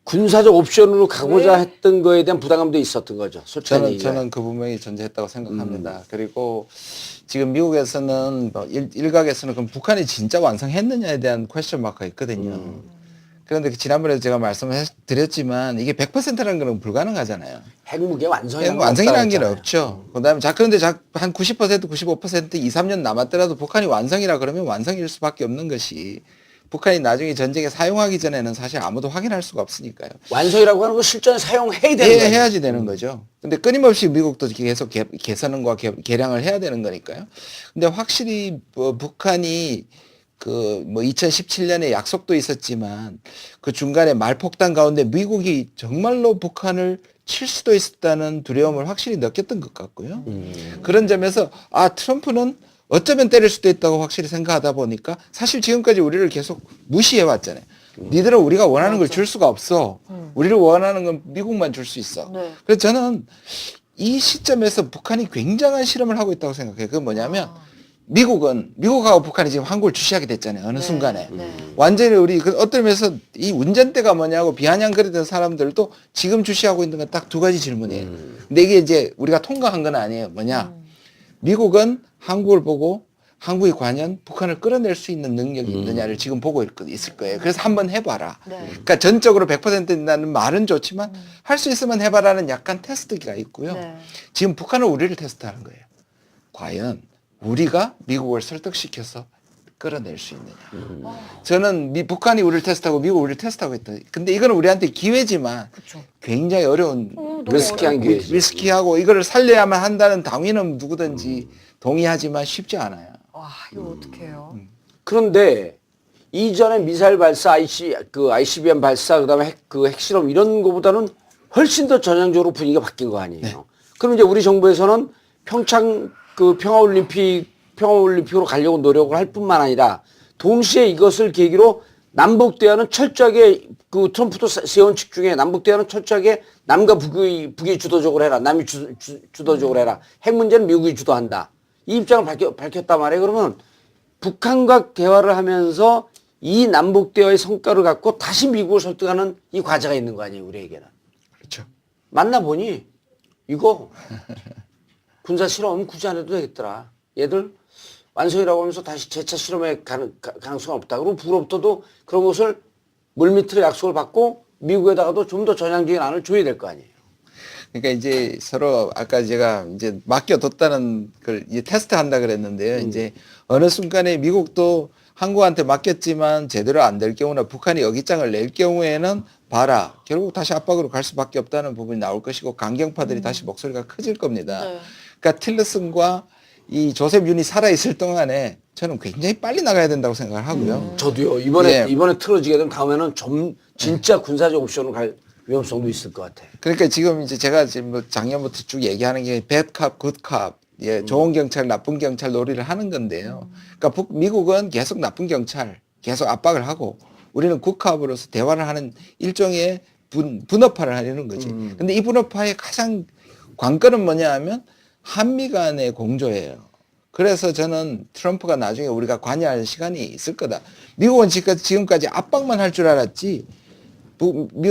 군사적 옵션으로 가고자 네. 했던 거에 대한 부담감도 있었던 거죠. 솔직한 얘기가. 저는 그 분명히 존재했다고 생각합니다. 그리고 지금 미국에서는 뭐 일각에서는 그럼 북한이 진짜 완성했느냐에 대한 퀘스천 마크가 있거든요. 그런데 지난번에 제가 말씀을 드렸지만 이게 100%라는 건 불가능하잖아요. 핵무기의 완성이라는 완성이라는 게 없다고 없죠. 그다음에 그런데 한 90%, 95% 2, 3년 남았더라도 북한이 완성이라 그러면 완성일 수밖에 없는 것이 북한이 나중에 전쟁에 사용하기 전에는 사실 아무도 확인할 수가 없으니까요. 완성이라고 하는 거 실전에 사용해야 되는 예, 거예요. 해야지 되는 거죠. 근데 끊임없이 미국도 계속 개선과 개량을 해야 되는 거니까요. 근데 확실히 북한이 그 뭐 2017년에 약속도 있었지만 그 중간에 말폭탄 가운데 미국이 정말로 북한을 칠 수도 있었다는 두려움을 확실히 느꼈던 것 같고요. 그런 점에서 트럼프는 어쩌면 때릴 수도 있다고 확실히 생각하다 보니까 사실 지금까지 우리를 계속 무시해 왔잖아요. 니들은 우리가 원하는 걸 줄 수가 없어. 우리를 원하는 건 미국만 줄 수 있어. 네. 그래서 저는 이 시점에서 북한이 굉장한 실험을 하고 있다고 생각해요. 그건 뭐냐면 미국하고 북한이 지금 한국을 주시하게 됐잖아요. 어느 순간에. 완전히 우리 어떤 면에서 이 운전대가 뭐냐고 비아냥거리던 사람들도 지금 주시하고 있는 건 딱 두 가지 질문이에요. 근데 이게 이제 우리가 통과한 건 아니에요. 뭐냐. 미국은 한국을 보고 한국이 과연 북한을 끌어낼 수 있는 능력이 있느냐를 지금 보고 있을 거예요. 그래서 한번 해봐라. 네. 그러니까 전적으로 100% 된다는 말은 좋지만 할 수 있으면 해봐라는 약간 테스트가 있고요. 네. 지금 북한은 우리를 테스트하는 거예요. 과연 우리가 미국을 설득시켜서 끌어낼 수 있느냐. 저는 북한이 우리를 테스트하고 미국이 우리를 테스트하고 있다. 근데 이건 우리한테 기회지만 그쵸. 굉장히 어려운 너무 리스키한 어려워. 기회지. 리스키하고 이거를 살려야만 한다는 당위는 누구든지 동의하지만 쉽지 않아요. 와, 이거 어떡해요? 그런데 이전에 미사일 발사, ICBM 발사, 그다음에 핵실험 이런 거보다는 훨씬 더 전향적으로 분위기가 바뀐 거 아니에요. 네. 그럼 이제 우리 정부에서는 평창 평화올림픽으로 가려고 노력을 할 뿐만 아니라 동시에 이것을 계기로 남북 대화는 철저하게 트럼프도 세운 측 중에 남북 대화는 철저하게 남과 북이 주도적으로 해라. 남이 주도적으로 해라. 핵 문제는 미국이 주도한다. 이 입장을 밝혔단 말이에요. 그러면 북한과 대화를 하면서 이 남북 대화의 성과를 갖고 다시 미국을 설득하는 이 과제가 있는 거 아니에요, 우리에게는. 그렇죠. 만나보니 이거 군사 실험 굳이 안 해도 되겠더라. 얘들 완성이라고 하면서 다시 재차 실험에 가능성은 없다. 그리고 북으로부터도 그런 것을 물밑으로 약속을 받고 미국에다가도 좀 더 전향적인 안을 줘야 될 거 아니에요. 그러니까 이제 서로 아까 제가 이제 맡겨뒀다는 걸 이제 테스트 한다 그랬는데요. 이제 어느 순간에 미국도 한국한테 맡겼지만 제대로 안 될 경우나 북한이 어깃장을 낼 경우에는 봐라. 결국 다시 압박으로 갈 수밖에 없다는 부분이 나올 것이고 강경파들이 다시 목소리가 커질 겁니다. 네. 그러니까 틸러슨과 이 조셉 윤이 살아있을 동안에 저는 굉장히 빨리 나가야 된다고 생각을 하고요. 저도요. 이번에 예. 틀어지게 되면 다음에는 진짜 군사적 옵션으로 갈 위험성도 있을 것 같아. 그러니까 지금 이제 제가 지금 뭐 작년부터 쭉 얘기하는 게 bad cop, good cop, 예, 좋은 경찰, 나쁜 경찰 놀이를 하는 건데요. 그러니까 미국은 계속 나쁜 경찰, 계속 압박을 하고 우리는 good cop으로서 대화를 하는 일종의 분업화를 하려는 거지. 근데 이 분업화의 가장 관건은 뭐냐 하면 한미 간의 공조예요. 그래서 저는 트럼프가 나중에 우리가 관여할 시간이 있을 거다. 미국은 지금까지 압박만 할 줄 알았지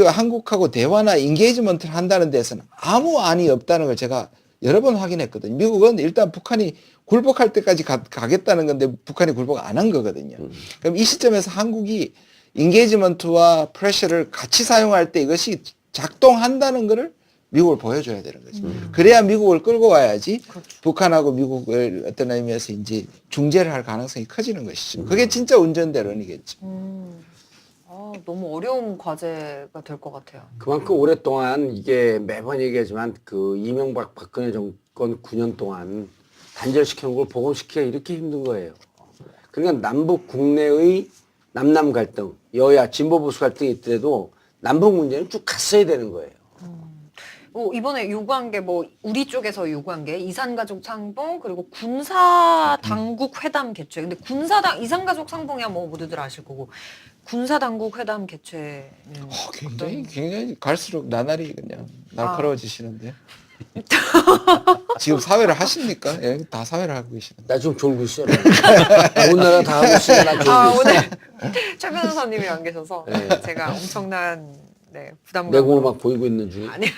한국하고 대화나 인게이지먼트를 한다는 데서는 아무 안이 없다는 걸 제가 여러 번 확인했거든요. 미국은 일단 북한이 굴복할 때까지 가겠다는 건데 북한이 굴복 안 한 거거든요. 그럼 이 시점에서 한국이 인게이지먼트와 프레셔를 같이 사용할 때 이것이 작동한다는 거를 미국을 보여줘야 되는 거죠. 그래야 미국을 끌고 와야지 북한하고 미국을 어떤 의미에서 이제 중재를 할 가능성이 커지는 것이죠. 그게 진짜 운전대론이겠죠. 너무 어려운 과제가 될 것 같아요. 그만큼 오랫동안 이게 매번 얘기하지만 이명박 박근혜 정권 9년 동안 단절시키는 걸 복원시키기가 이렇게 힘든 거예요. 그러니까 남북 국내의 남남 갈등, 여야 진보 보수 갈등이 있더라도 남북 문제는 쭉 갔어야 되는 거예요. 이번에 요구한 게 우리 쪽에서 요구한 게 이산가족 상봉 그리고 군사 당국 회담 개최. 근데 이산가족 상봉이야 모두들 아실 거고 군사 당국 회담 개최는 굉장히 갈수록 나날이 그냥 날카로워지시는데요. 지금 사회를 하십니까? 예, 다 사회를 하고 계시는데. 나 좀 졸고 있어. 온 나라 다 하고 있으니까 나 졸고 있어. 오늘 최 변호사님이 안 계셔서 네. 제가 엄청난 부담감. 내공을 막 보이고 있는 중에. 아니요.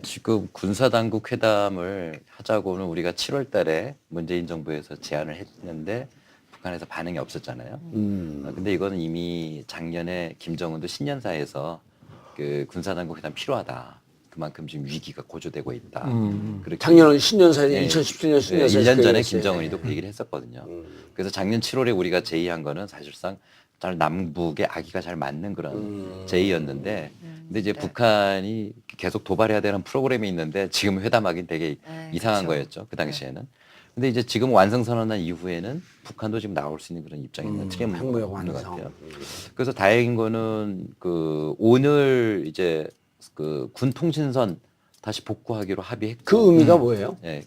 지금 군사당국 회담을 하자고는 우리가 7월 달에 문재인 정부에서 제안을 했는데 북한에서 반응이 없었잖아요. 근데 이거는 이미 작년에 김정은도 신년사에서 그 군사당국 회담 필요하다. 그만큼 지금 위기가 고조되고 있다. 그렇게 작년 신년사에 예, 2017년 신년사에 1년 전에 얘기했어요. 김정은이도 그 얘기를 했었거든요. 그래서 작년 7월에 우리가 제의한 거는 사실상 잘 남북의 아기가 잘 맞는 그런 제의였는데 근데 이제 북한이 계속 도발해야 되는 프로그램이 있는데 지금 회담하기는 되게 이상한 거였죠. 그 당시에는. 근데 이제 지금 완성선언한 이후에는 북한도 지금 나올 수 있는 그런 입장이 있는 트램 핵무역 있는 것 완성. 같아요. 그래서 다행인 거는 그 오늘 이제 그 군 통신선 다시 복구하기로 합의했고 그 의미가 뭐예요? 예.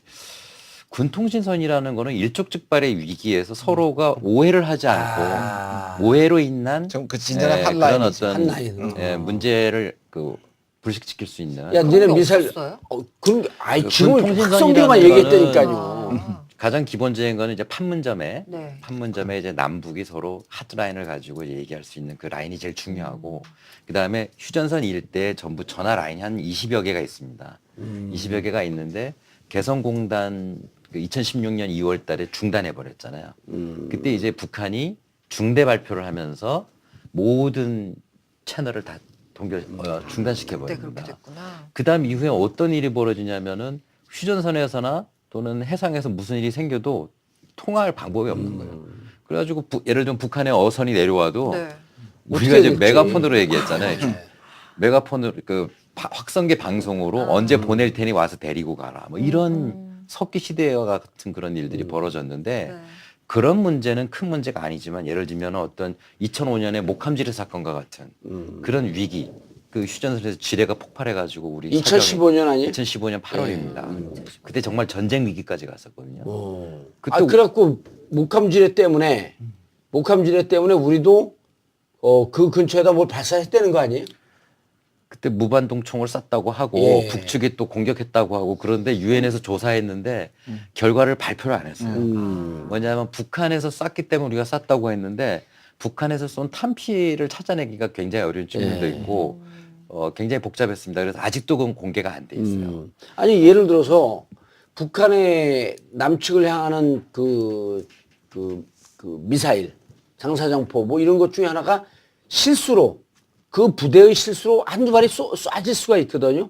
군 통신선이라는 거는 일촉즉발의 위기에서 서로가 오해를 하지 않고 오해로 인한 좀 그 진정한 그런 한라인이죠. 어떤 한라인. 예, 문제를 그 불식시킬 수 있는 야, 니네 게 미사일. 없었어요? 그럼, 아이, 그 지금 군통신선이라는 확성기로만 거는- 얘기했다니까요. 가장 기본적인 거는 이제 판문점에 네. 판문점에 이제 남북이 서로 하드라인을 가지고 이제 얘기할 수 있는 그 라인이 제일 중요하고 그다음에 휴전선 일대에 전부 전화 라인이 한 20여 개가 있습니다. 20여 개가 있는데 개성공단 그 2016년 2월 달에 중단해 버렸잖아요. 그때 이제 북한이 중대 발표를 하면서 모든 채널을 다 중단시켜 그때 그렇게 버립니다. 됐구나. 그다음 이후에 어떤 일이 벌어지냐면은 휴전선에서나 또는 해상에서 무슨 일이 생겨도 통화할 방법이 없는 거예요. 그래가지고 예를 들면 북한의 어선이 내려와도 네. 우리가 이제 됐지? 메가폰으로 얘기했잖아요. 메가폰으로 그 확성기 방송으로 언제 보낼 테니 와서 데리고 가라. 뭐 이런 석기 시대와 같은 그런 일들이 벌어졌는데 네. 그런 문제는 큰 문제가 아니지만 예를 들면 어떤 2005년에 목함지뢰 사건과 같은 그런 위기, 그 휴전선에서 지뢰가 폭발해가지고 우리 2015년 아니에요? 2015년 8월입니다. 그때 정말 전쟁 위기까지 갔었거든요. 그때 아, 그래갖고 목함지뢰 때문에 우리도 그 근처에다 뭘 발사했다는 거 아니에요? 그때 무반동 총을 쐈다고 하고 예. 북측이 또 공격했다고 하고 그런데 유엔에서 조사했는데 결과를 발표를 안 했어요. 뭐냐면 북한에서 쐈기 때문에 우리가 쐈다고 했는데 북한에서 쏜 탄피를 찾아내기가 굉장히 어려운 측면도 있고 굉장히 복잡했습니다. 그래서 아직도 그건 공개가 안 돼 있어요. 아니 예를 들어서 북한의 남측을 향하는 그 미사일, 장사정포 뭐 이런 것 중에 하나가 실수로 그 부대의 실수로 한두 발이 쏴질 수가 있거든요.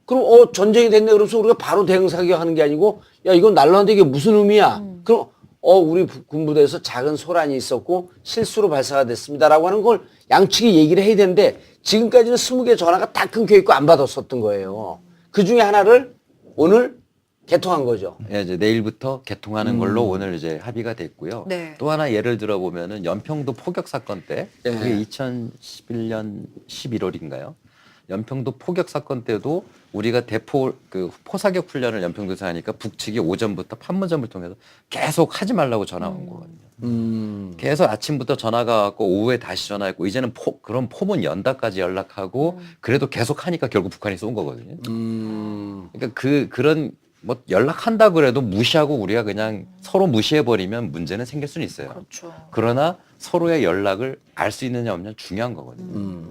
그럼 전쟁이 됐네 그러면서 우리가 바로 대응 사격하는 게 아니고 야 이건 날라왔는데 이게 무슨 의미야? 그럼 우리 군부대에서 작은 소란이 있었고 실수로 발사가 됐습니다라고 하는 걸 양측이 얘기를 해야 되는데 지금까지는 20개 전화가 다 끊겨 있고 안 받았었던 거예요. 그 중에 하나를 오늘 개통한 거죠. 예, 이제 내일부터 개통하는 걸로 오늘 이제 합의가 됐고요. 네. 또 하나 예를 들어 보면은 연평도 포격 사건 때 예. 그게 2011년 11월인가요? 연평도 포격 사건 때도 우리가 포사격 훈련을 연평도에서 하니까 북측이 오전부터 판문점을 통해서 계속 하지 말라고 전화 온 거거든요. 계속 아침부터 전화가 왔고 오후에 다시 전화했고 이제는 그런 포문 연다까지 연락하고 그래도 계속 하니까 결국 북한이 쏜 거거든요. 그러니까 그런 뭐 연락한다 그래도 무시하고 우리가 그냥 서로 무시해버리면 문제는 생길 수는 있어요. 그렇죠. 그러나 서로의 연락을 알 수 있느냐 없느냐 중요한 거거든요.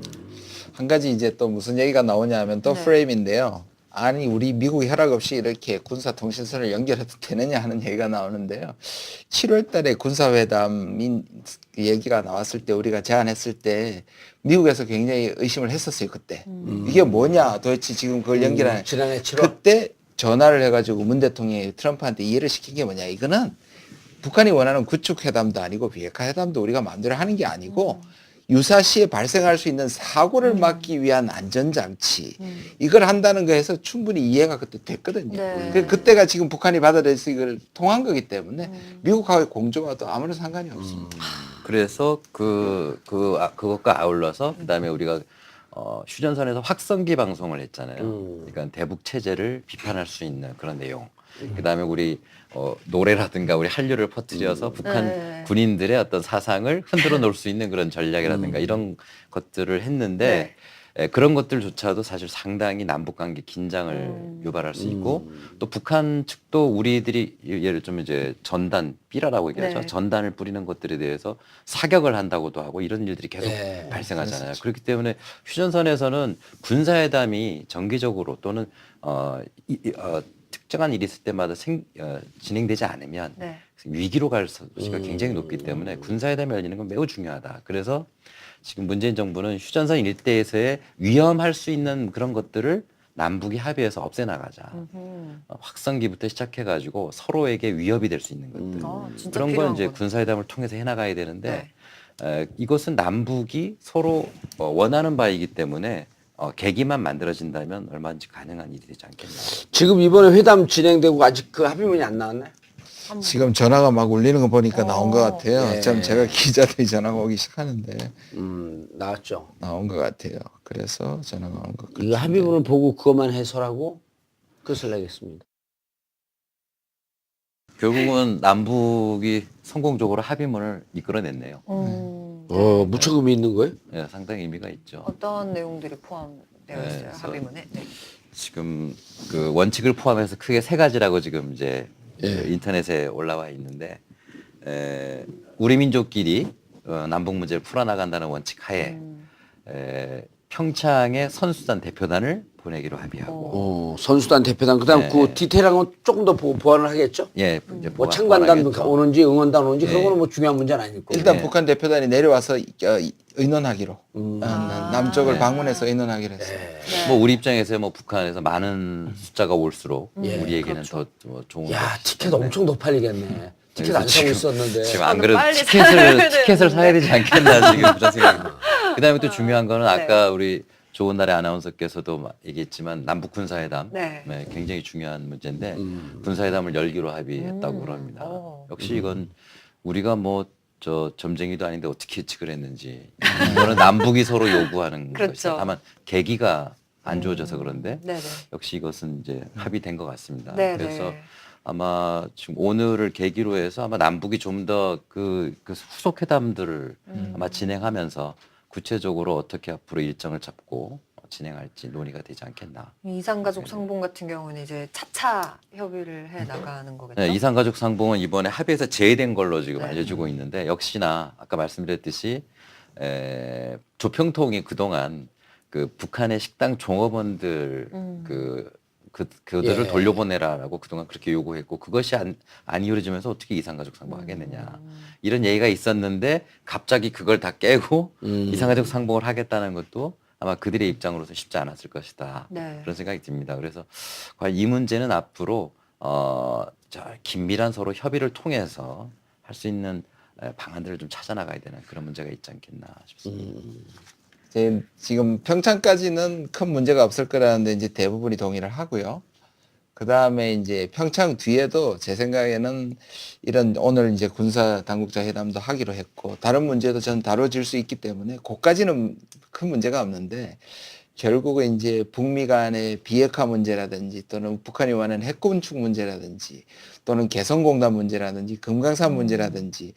한 가지 이제 또 무슨 얘기가 나오냐 하면 또 네. 프레임인데요. 아니 우리 미국 혈약 없이 이렇게 군사 통신선을 연결해도 되느냐 하는 얘기가 나오는데요. 7월 달에 군사회담 얘기가 나왔을 때 우리가 제안했을 때 미국에서 굉장히 의심을 했었어요. 그때. 이게 뭐냐 도대체 지금 그걸 연결하는 지난해 7월. 그때 전화를 해가지고 문 대통령이 트럼프한테 이해를 시킨 게 뭐냐. 이거는 북한이 원하는 구축 회담도 아니고 비핵화 회담도 우리가 마음대로 하는 게 아니고 유사시에 발생할 수 있는 사고를 막기 위한 안전장치 이걸 한다는 거에서 충분히 이해가 그때 됐거든요. 네. 그때가 지금 북한이 받아들여서 이걸 통한 거기 때문에 미국하고의 공조와도 아무런 상관이 없습니다. 그래서 그것과 아울러서 그다음에 우리가 휴전선에서 확성기 방송을 했잖아요. 그러니까 대북 체제를 비판할 수 있는 그런 내용. 그다음에 우리 노래라든가 우리 한류를 퍼뜨려서 북한 네. 군인들의 어떤 사상을 흔들어 놓을 수 있는 그런 전략이라든가 이런 것들을 했는데 그런 것들조차도 사실 상당히 남북 관계 긴장을 유발할 수 있고 또 북한 측도 우리들이 예를 들면 이제 전단 삐라라고 얘기하죠. 네. 전단을 뿌리는 것들에 대해서 사격을 한다고도 하고 이런 일들이 계속 네, 발생하잖아요. 그렇기 때문에 휴전선에서는 군사회담이 정기적으로 또는 특정한 일이 있을 때마다 진행되지 않으면 네. 위기로 갈 소지가 굉장히 높기 때문에 군사회담이 열리는 건 매우 중요하다. 그래서 지금 문재인 정부는 휴전선 일대에서의 위험할 수 있는 그런 것들을 남북이 합의해서 없애나가자. 확성기부터 시작해가지고 서로에게 위협이 될 수 있는 것들. 진짜 그런 건 필요한 이제 거네. 군사회담을 통해서 해나가야 되는데 이것은 남북이 서로 원하는 바이기 때문에 계기만 만들어진다면 얼마든지 가능한 일이 되지 않겠나. 지금 이번에 회담 진행되고 아직 그 합의문이 안 나왔나요? 지금 전화가 막 울리는 거 보니까 나온 것 같아요. 예. 참 제가 기자들이 전화가 오기 시작하는데 나왔죠. 나온 것 같아요. 그래서 전화가 온 것 같아요. 이거 합의문을 보고 그것만 해설하고 끝을 내겠습니다. 결국은 남북이 성공적으로 합의문을 이끌어냈네요. 무척 의미 있는 거예요? 예, 상당히 의미가 있죠. 어떤 내용들이 포함되어 있어요? 그래서 합의문에? 네. 지금 그 원칙을 포함해서 크게 세 가지라고 지금 이제 그 인터넷에 올라와 있는데 우리 민족끼리 남북 문제를 풀어나간다는 원칙 하에 평창에 선수단 대표단을 보내기로 합의하고 선수단 대표단 그다음 네. 그 디테일한 건 조금 더 보완을 하겠죠. 예, 이제 뭐 창관단 보완하겠죠. 오는지 응원단 오는지 네. 그거는 뭐 중요한 문제는 아니고. 일단 네. 북한 대표단이 내려와서 의논하기로 남쪽을 방문해서 의논하기로 했어요. 뭐 우리 입장에서 뭐 북한에서 많은 숫자가 올수록 우리에게는 그렇죠. 더 좋은 야 것이기 티켓 때문에. 엄청 더 팔리겠네. 티켓 안 사고 지금- 있었는데. 지금 안 저는 그래도 빨리 티켓을 사야 사야 되지 않겠나 지금 그런 생각이. 그다음에 또 중요한 거는 네. 아까 우리 좋은 날의 아나운서께서도 얘기했지만 남북 군사회담 네. 굉장히 중요한 문제인데 군사회담을 열기로 합의했다고 그럽니다. 역시 이건 우리가 뭐 저 점쟁이도 아닌데 어떻게 예측을 했는지 이거는 남북이 서로 요구하는 그렇죠. 것이다. 다만 계기가 안 주어져서 그런데 네네. 역시 이것은 이제 합의된 것 같습니다. 네네. 그래서 아마 지금 오늘을 계기로 해서 아마 남북이 좀 더 그 후속 회담들을 아마 진행하면서 구체적으로 어떻게 앞으로 일정을 잡고 진행할지 논의가 되지 않겠나. 이산가족 상봉 같은 경우는 이제 차차 협의를 해 나가는 거겠죠? 네, 이산가족 상봉은 이번에 합의에서 제외된 걸로 지금 네. 알려지고 있는데 역시나 아까 말씀드렸듯이 조평통이 그동안 그 북한의 식당 종업원들 그들을 예. 돌려보내라라고 그동안 그렇게 요구했고 그것이 안 이루어지면서 어떻게 이산가족 상봉하겠느냐 이런 얘기가 있었는데 갑자기 그걸 다 깨고 이산가족 상봉을 하겠다는 것도 아마 그들의 입장으로서 쉽지 않았을 것이다. 네. 그런 생각이 듭니다. 그래서 과연 이 문제는 앞으로 긴밀한 서로 협의를 통해서 할 수 있는 방안들을 좀 찾아 나가야 되는 그런 문제가 있지 않겠나 싶습니다. 지금 평창까지는 큰 문제가 없을 거라는데 이제 대부분이 동의를 하고요. 그 다음에 이제 평창 뒤에도 제 생각에는 이런 오늘 이제 군사 당국자 회담도 하기로 했고 다른 문제도 전 다뤄질 수 있기 때문에 그까지는 큰 문제가 없는데 결국은 이제 북미 간의 비핵화 문제라든지 또는 북한이 원하는 핵군축 문제라든지 또는 개성공단 문제라든지 금강산 문제라든지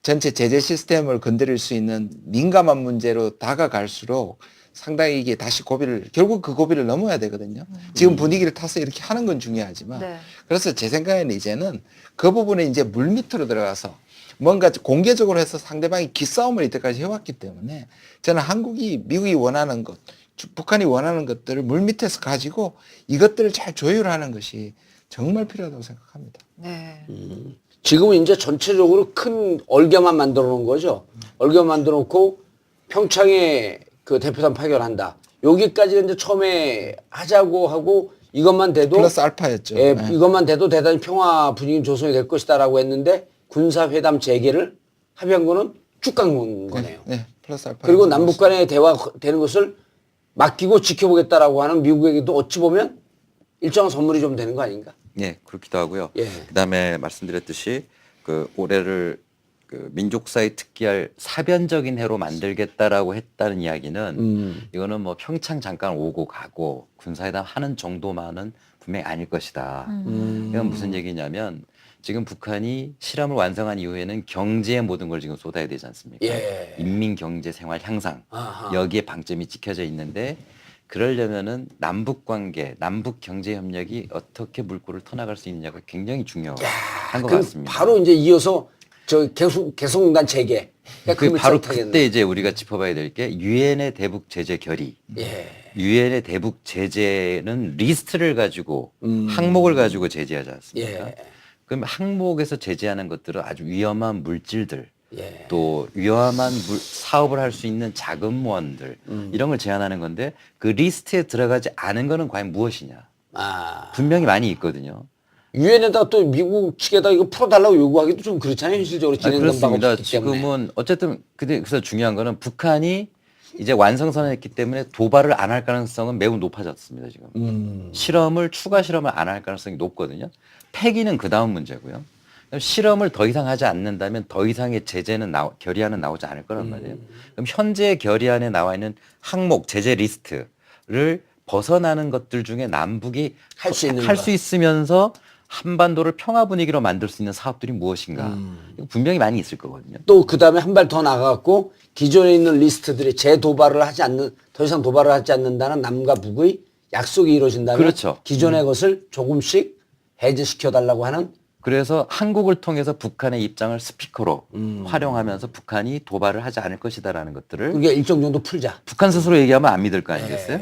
전체 제재 시스템을 건드릴 수 있는 민감한 문제로 다가갈수록 상당히 이게 다시 결국 그 고비를 넘어야 되거든요. 지금 분위기를 타서 이렇게 하는 건 중요하지만 네. 그래서 제 생각에는 이제는 그 부분에 이제 물밑으로 들어가서 뭔가 공개적으로 해서 상대방이 기싸움을 이때까지 해왔기 때문에 저는 미국이 원하는 것, 북한이 원하는 것들을 물밑에서 가지고 이것들을 잘 조율하는 것이 정말 필요하다고 생각합니다. 네. 지금은 이제 전체적으로 큰 얼개만 만들어 놓은 거죠. 얼개 만들어 놓고 평창에 그 대표단 파견한다. 여기까지는 이제 처음에 하자고 하고 이것만 돼도 플러스 알파였죠. 예, 네. 이것만 돼도 대단히 평화 분위기 조성이 될 것이다라고 했는데 군사회담 재개를 합의한 거는 쭉 간 거네요. 네, 플러스 알파. 그리고 남북 간의 대화되는 것을 맡기고 지켜보겠다라고 하는 미국에게도 어찌 보면 일정한 선물이 좀 되는 거 아닌가? 예, 그렇기도 하고요. 예. 그다음에 말씀드렸듯이 그 올해를 그 민족사에 특기할 사변적인 해로 만들겠다라고 했다는 이야기는 이거는 뭐 평창 잠깐 오고 가고 군사회담 하는 정도만은 분명히 아닐 것이다. 이건 무슨 얘기냐면 지금 북한이 실험을 완성한 이후에는 경제의 모든 걸 지금 쏟아야 되지 않습니까? 예. 인민 경제 생활 향상 아하. 여기에 방점이 찍혀져 있는데 그러려면은 남북 관계, 남북 경제 협력이 어떻게 물꼬를 터나갈 수 있느냐가 굉장히 중요한 것 그럼 같습니다. 바로 이제 이어서 저 개성공단 재개. 그 바로 그때 이제 우리가 짚어봐야 될 게 유엔의 대북 제재 결의. 예. 유엔의 대북 제재는 리스트를 가지고 항목을 가지고 제재하지 않습니까? 예. 그럼 항목에서 제재하는 것들은 아주 위험한 물질들, 예. 또 위험한 사업을 할 수 있는 자금원들 이런 걸 제한하는 건데 그 리스트에 들어가지 않은 거는 과연 무엇이냐? 아. 분명히 많이 있거든요. 유엔에다가 또 미국 측에다 이거 풀어달라고 요구하기도 좀 그렇잖아요. 현실적으로 진행된 바가 그렇습니다. 없기 때문에. 지금은 어쨌든 그래서 중요한 거는 북한이 이제 완성선언했기 때문에 도발을 안 할 가능성은 매우 높아졌습니다. 지금 추가 실험을 안 할 가능성이 높거든요. 폐기는 그 다음 문제고요. 실험을 더 이상 하지 않는다면 더 이상의 제재는 결의안은 나오지 않을 거란 말이에요. 그럼 현재 결의안에 나와 있는 항목 제재 리스트를 벗어나는 것들 중에 남북이 할수 있는 할 것. 수 있으면서 한반도를 평화 분위기로 만들 수 있는 사업들이 무엇인가? 이거 분명히 많이 있을 거거든요. 또 그다음에 한 발 더 나가갖고 기존에 있는 리스트들이 재도발을 하지 않는, 더 이상 도발을 하지 않는다는 남과 북의 약속이 이루어진다면 그렇죠. 기존의 것을 조금씩 해제시켜달라고 하는. 그래서 한국을 통해서 북한의 입장을 스피커로 활용하면서 북한이 도발을 하지 않을 것이다라는 것들을 그게 일정 정도 풀자. 북한 스스로 얘기하면 안 믿을 거 아니겠어요?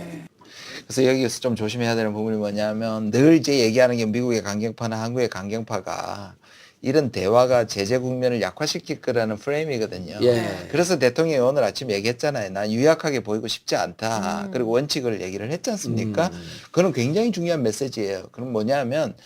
그래서 여기서 좀 조심해야 되는 부분이 뭐냐면 늘 이제 얘기하는 게 미국의 강경파나 한국의 강경파가 이런 대화가 제재 국면을 약화시킬 거라는 프레임이거든요. 예. 그래서 대통령이 오늘 아침 얘기했잖아요. 난 유약하게 보이고 싶지 않다. 그리고 원칙을 얘기를 했지 않습니까? 그건 굉장히 중요한 메시지예요. 그럼 뭐냐면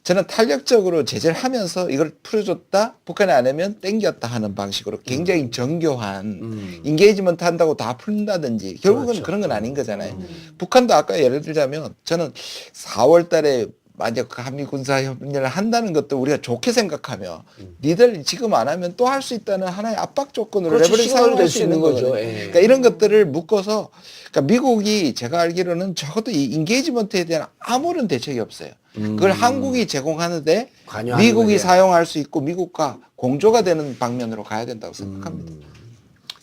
저는 탄력적으로 제재를 하면서 이걸 풀어줬다, 북한이 안 하면 땡겼다 하는 방식으로 굉장히 정교한 인게이지먼트 한다고 다 푼다든지 결국은 그렇죠. 그런 건 아닌 거잖아요. 북한도 아까 예를 들자면 저는 4월 달에 만약 한미 군사 협력을 한다는 것도 우리가 좋게 생각하며 니들 지금 안 하면 또 할 수 있다는 하나의 압박 조건으로 그렇죠. 레버리지 시그널이 사용할 될 수 수 있는 있는 거죠. 거죠. 예. 그러니까 이런 것들을 묶어서 그러니까 미국이 제가 알기로는 적어도 이 인게이지먼트에 대한 아무런 대책이 없어요. 그걸 한국이 제공하는데 관여하는 미국이 거죠. 사용할 수 있고 미국과 공조가 되는 방면으로 가야 된다고 생각합니다.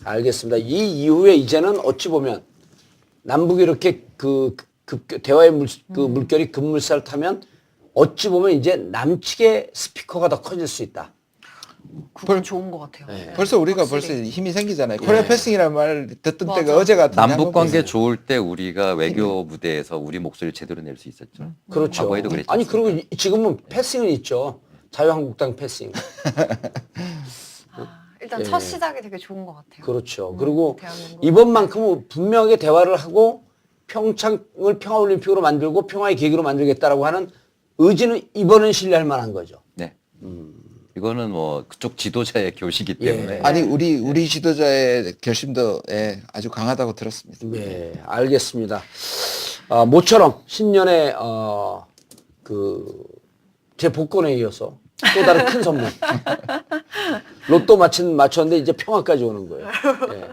알겠습니다. 이 이후에 이제는 어찌 보면 남북이 이렇게 대화의 물결이 급물살을 타면 어찌 보면 이제 남측의 스피커가 더 커질 수 있다. 그건 좋은 것 같아요. 네. 벌써 우리가 확실히. 벌써 힘이 생기잖아요. 코리아 패싱이라는 말을 듣던 때가 어제 같은데 남북 한번 관계 보세요. 좋을 때 우리가 외교 무대에서 우리 목소리를 제대로 낼 수 있었죠. 그렇죠. 과거에도 그랬죠. 아니 그리고 지금은 패싱은 있죠. 자유한국당 패싱. 일단 예. 첫 시작이 되게 좋은 것 같아요. 그렇죠. 그리고 대한민국. 이번만큼은 분명하게 대화를 하고 평창을 평화올림픽으로 만들고 평화의 계기로 만들겠다라고 하는 의지는 이번은 신뢰할 만한 거죠. 네. 이거는 뭐 그쪽 지도자의 교시기 예. 때문에 아니 우리 지도자의 결심도 예, 아주 강하다고 들었습니다. 네, 알겠습니다. 모처럼 신년에 제 복권에 이어서 또 다른 큰 선물. 로또 맞췄는데 이제 평화까지 오는 거예요. 예.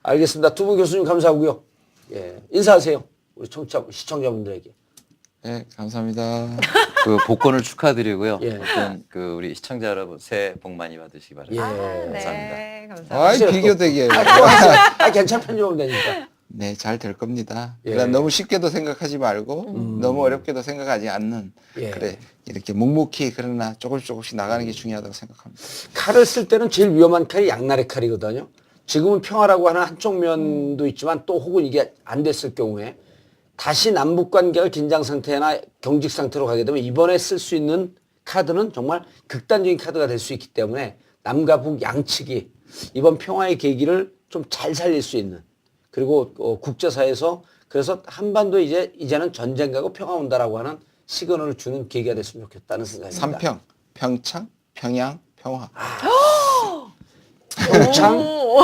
알겠습니다. 두 분 교수님 감사하고요. 예. 인사하세요. 우리 시청자분들에게. 네, 감사합니다. 그 복권을 축하드리고요. 예. 어떤 그 우리 시청자 여러분 새해 복 많이 받으시기 바랍니다. 예. 감사합니다. 네, 감사합니다. 아이 비교되게. 괜찮은 편집하면 되니까. 네, 잘 될 겁니다. 예. 그러니까 너무 쉽게도 생각하지 말고 너무 어렵게도 생각하지 않는 예. 그래 이렇게 묵묵히 그러나 조금씩 나가는 게 중요하다고 생각합니다. 칼을 쓸 때는 제일 위험한 칼이 양날의 칼이거든요. 지금은 평화라고 하는 한쪽 면도 있지만 또 혹은 이게 안 됐을 경우에 다시 남북 관계가 긴장 상태나 경직 상태로 가게 되면 이번에 쓸 수 있는 카드는 정말 극단적인 카드가 될 수 있기 때문에 남과 북 양측이 이번 평화의 계기를 좀 잘 살릴 수 있는 그리고 국제사회에서 그래서 한반도에 이제는 전쟁 가고 평화 온다라고 하는 시그널을 주는 계기가 됐으면 좋겠다는 생각입니다. 삼평, 평창, 평양, 평화. 평창, 오,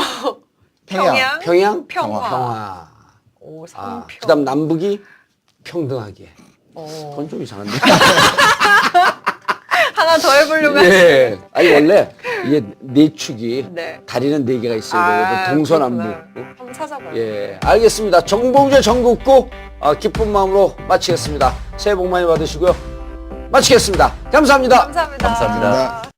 평양. 평양, 평화. 평화. 오, 삼평. 그다음 남북이 평등하게. 오. 그건 좀 이상한데. 하나 더 해보려고 예. 아니 원래 이게 네 축이 네. 다리는 네 개가 있어야 되고 동서남북. 그렇구나. 한번 찾아봐요. 예, 알겠습니다. 정봉재 전국구 기쁜 마음으로 마치겠습니다. 새해 복 많이 받으시고요. 마치겠습니다. 감사합니다. 감사합니다. 감사합니다.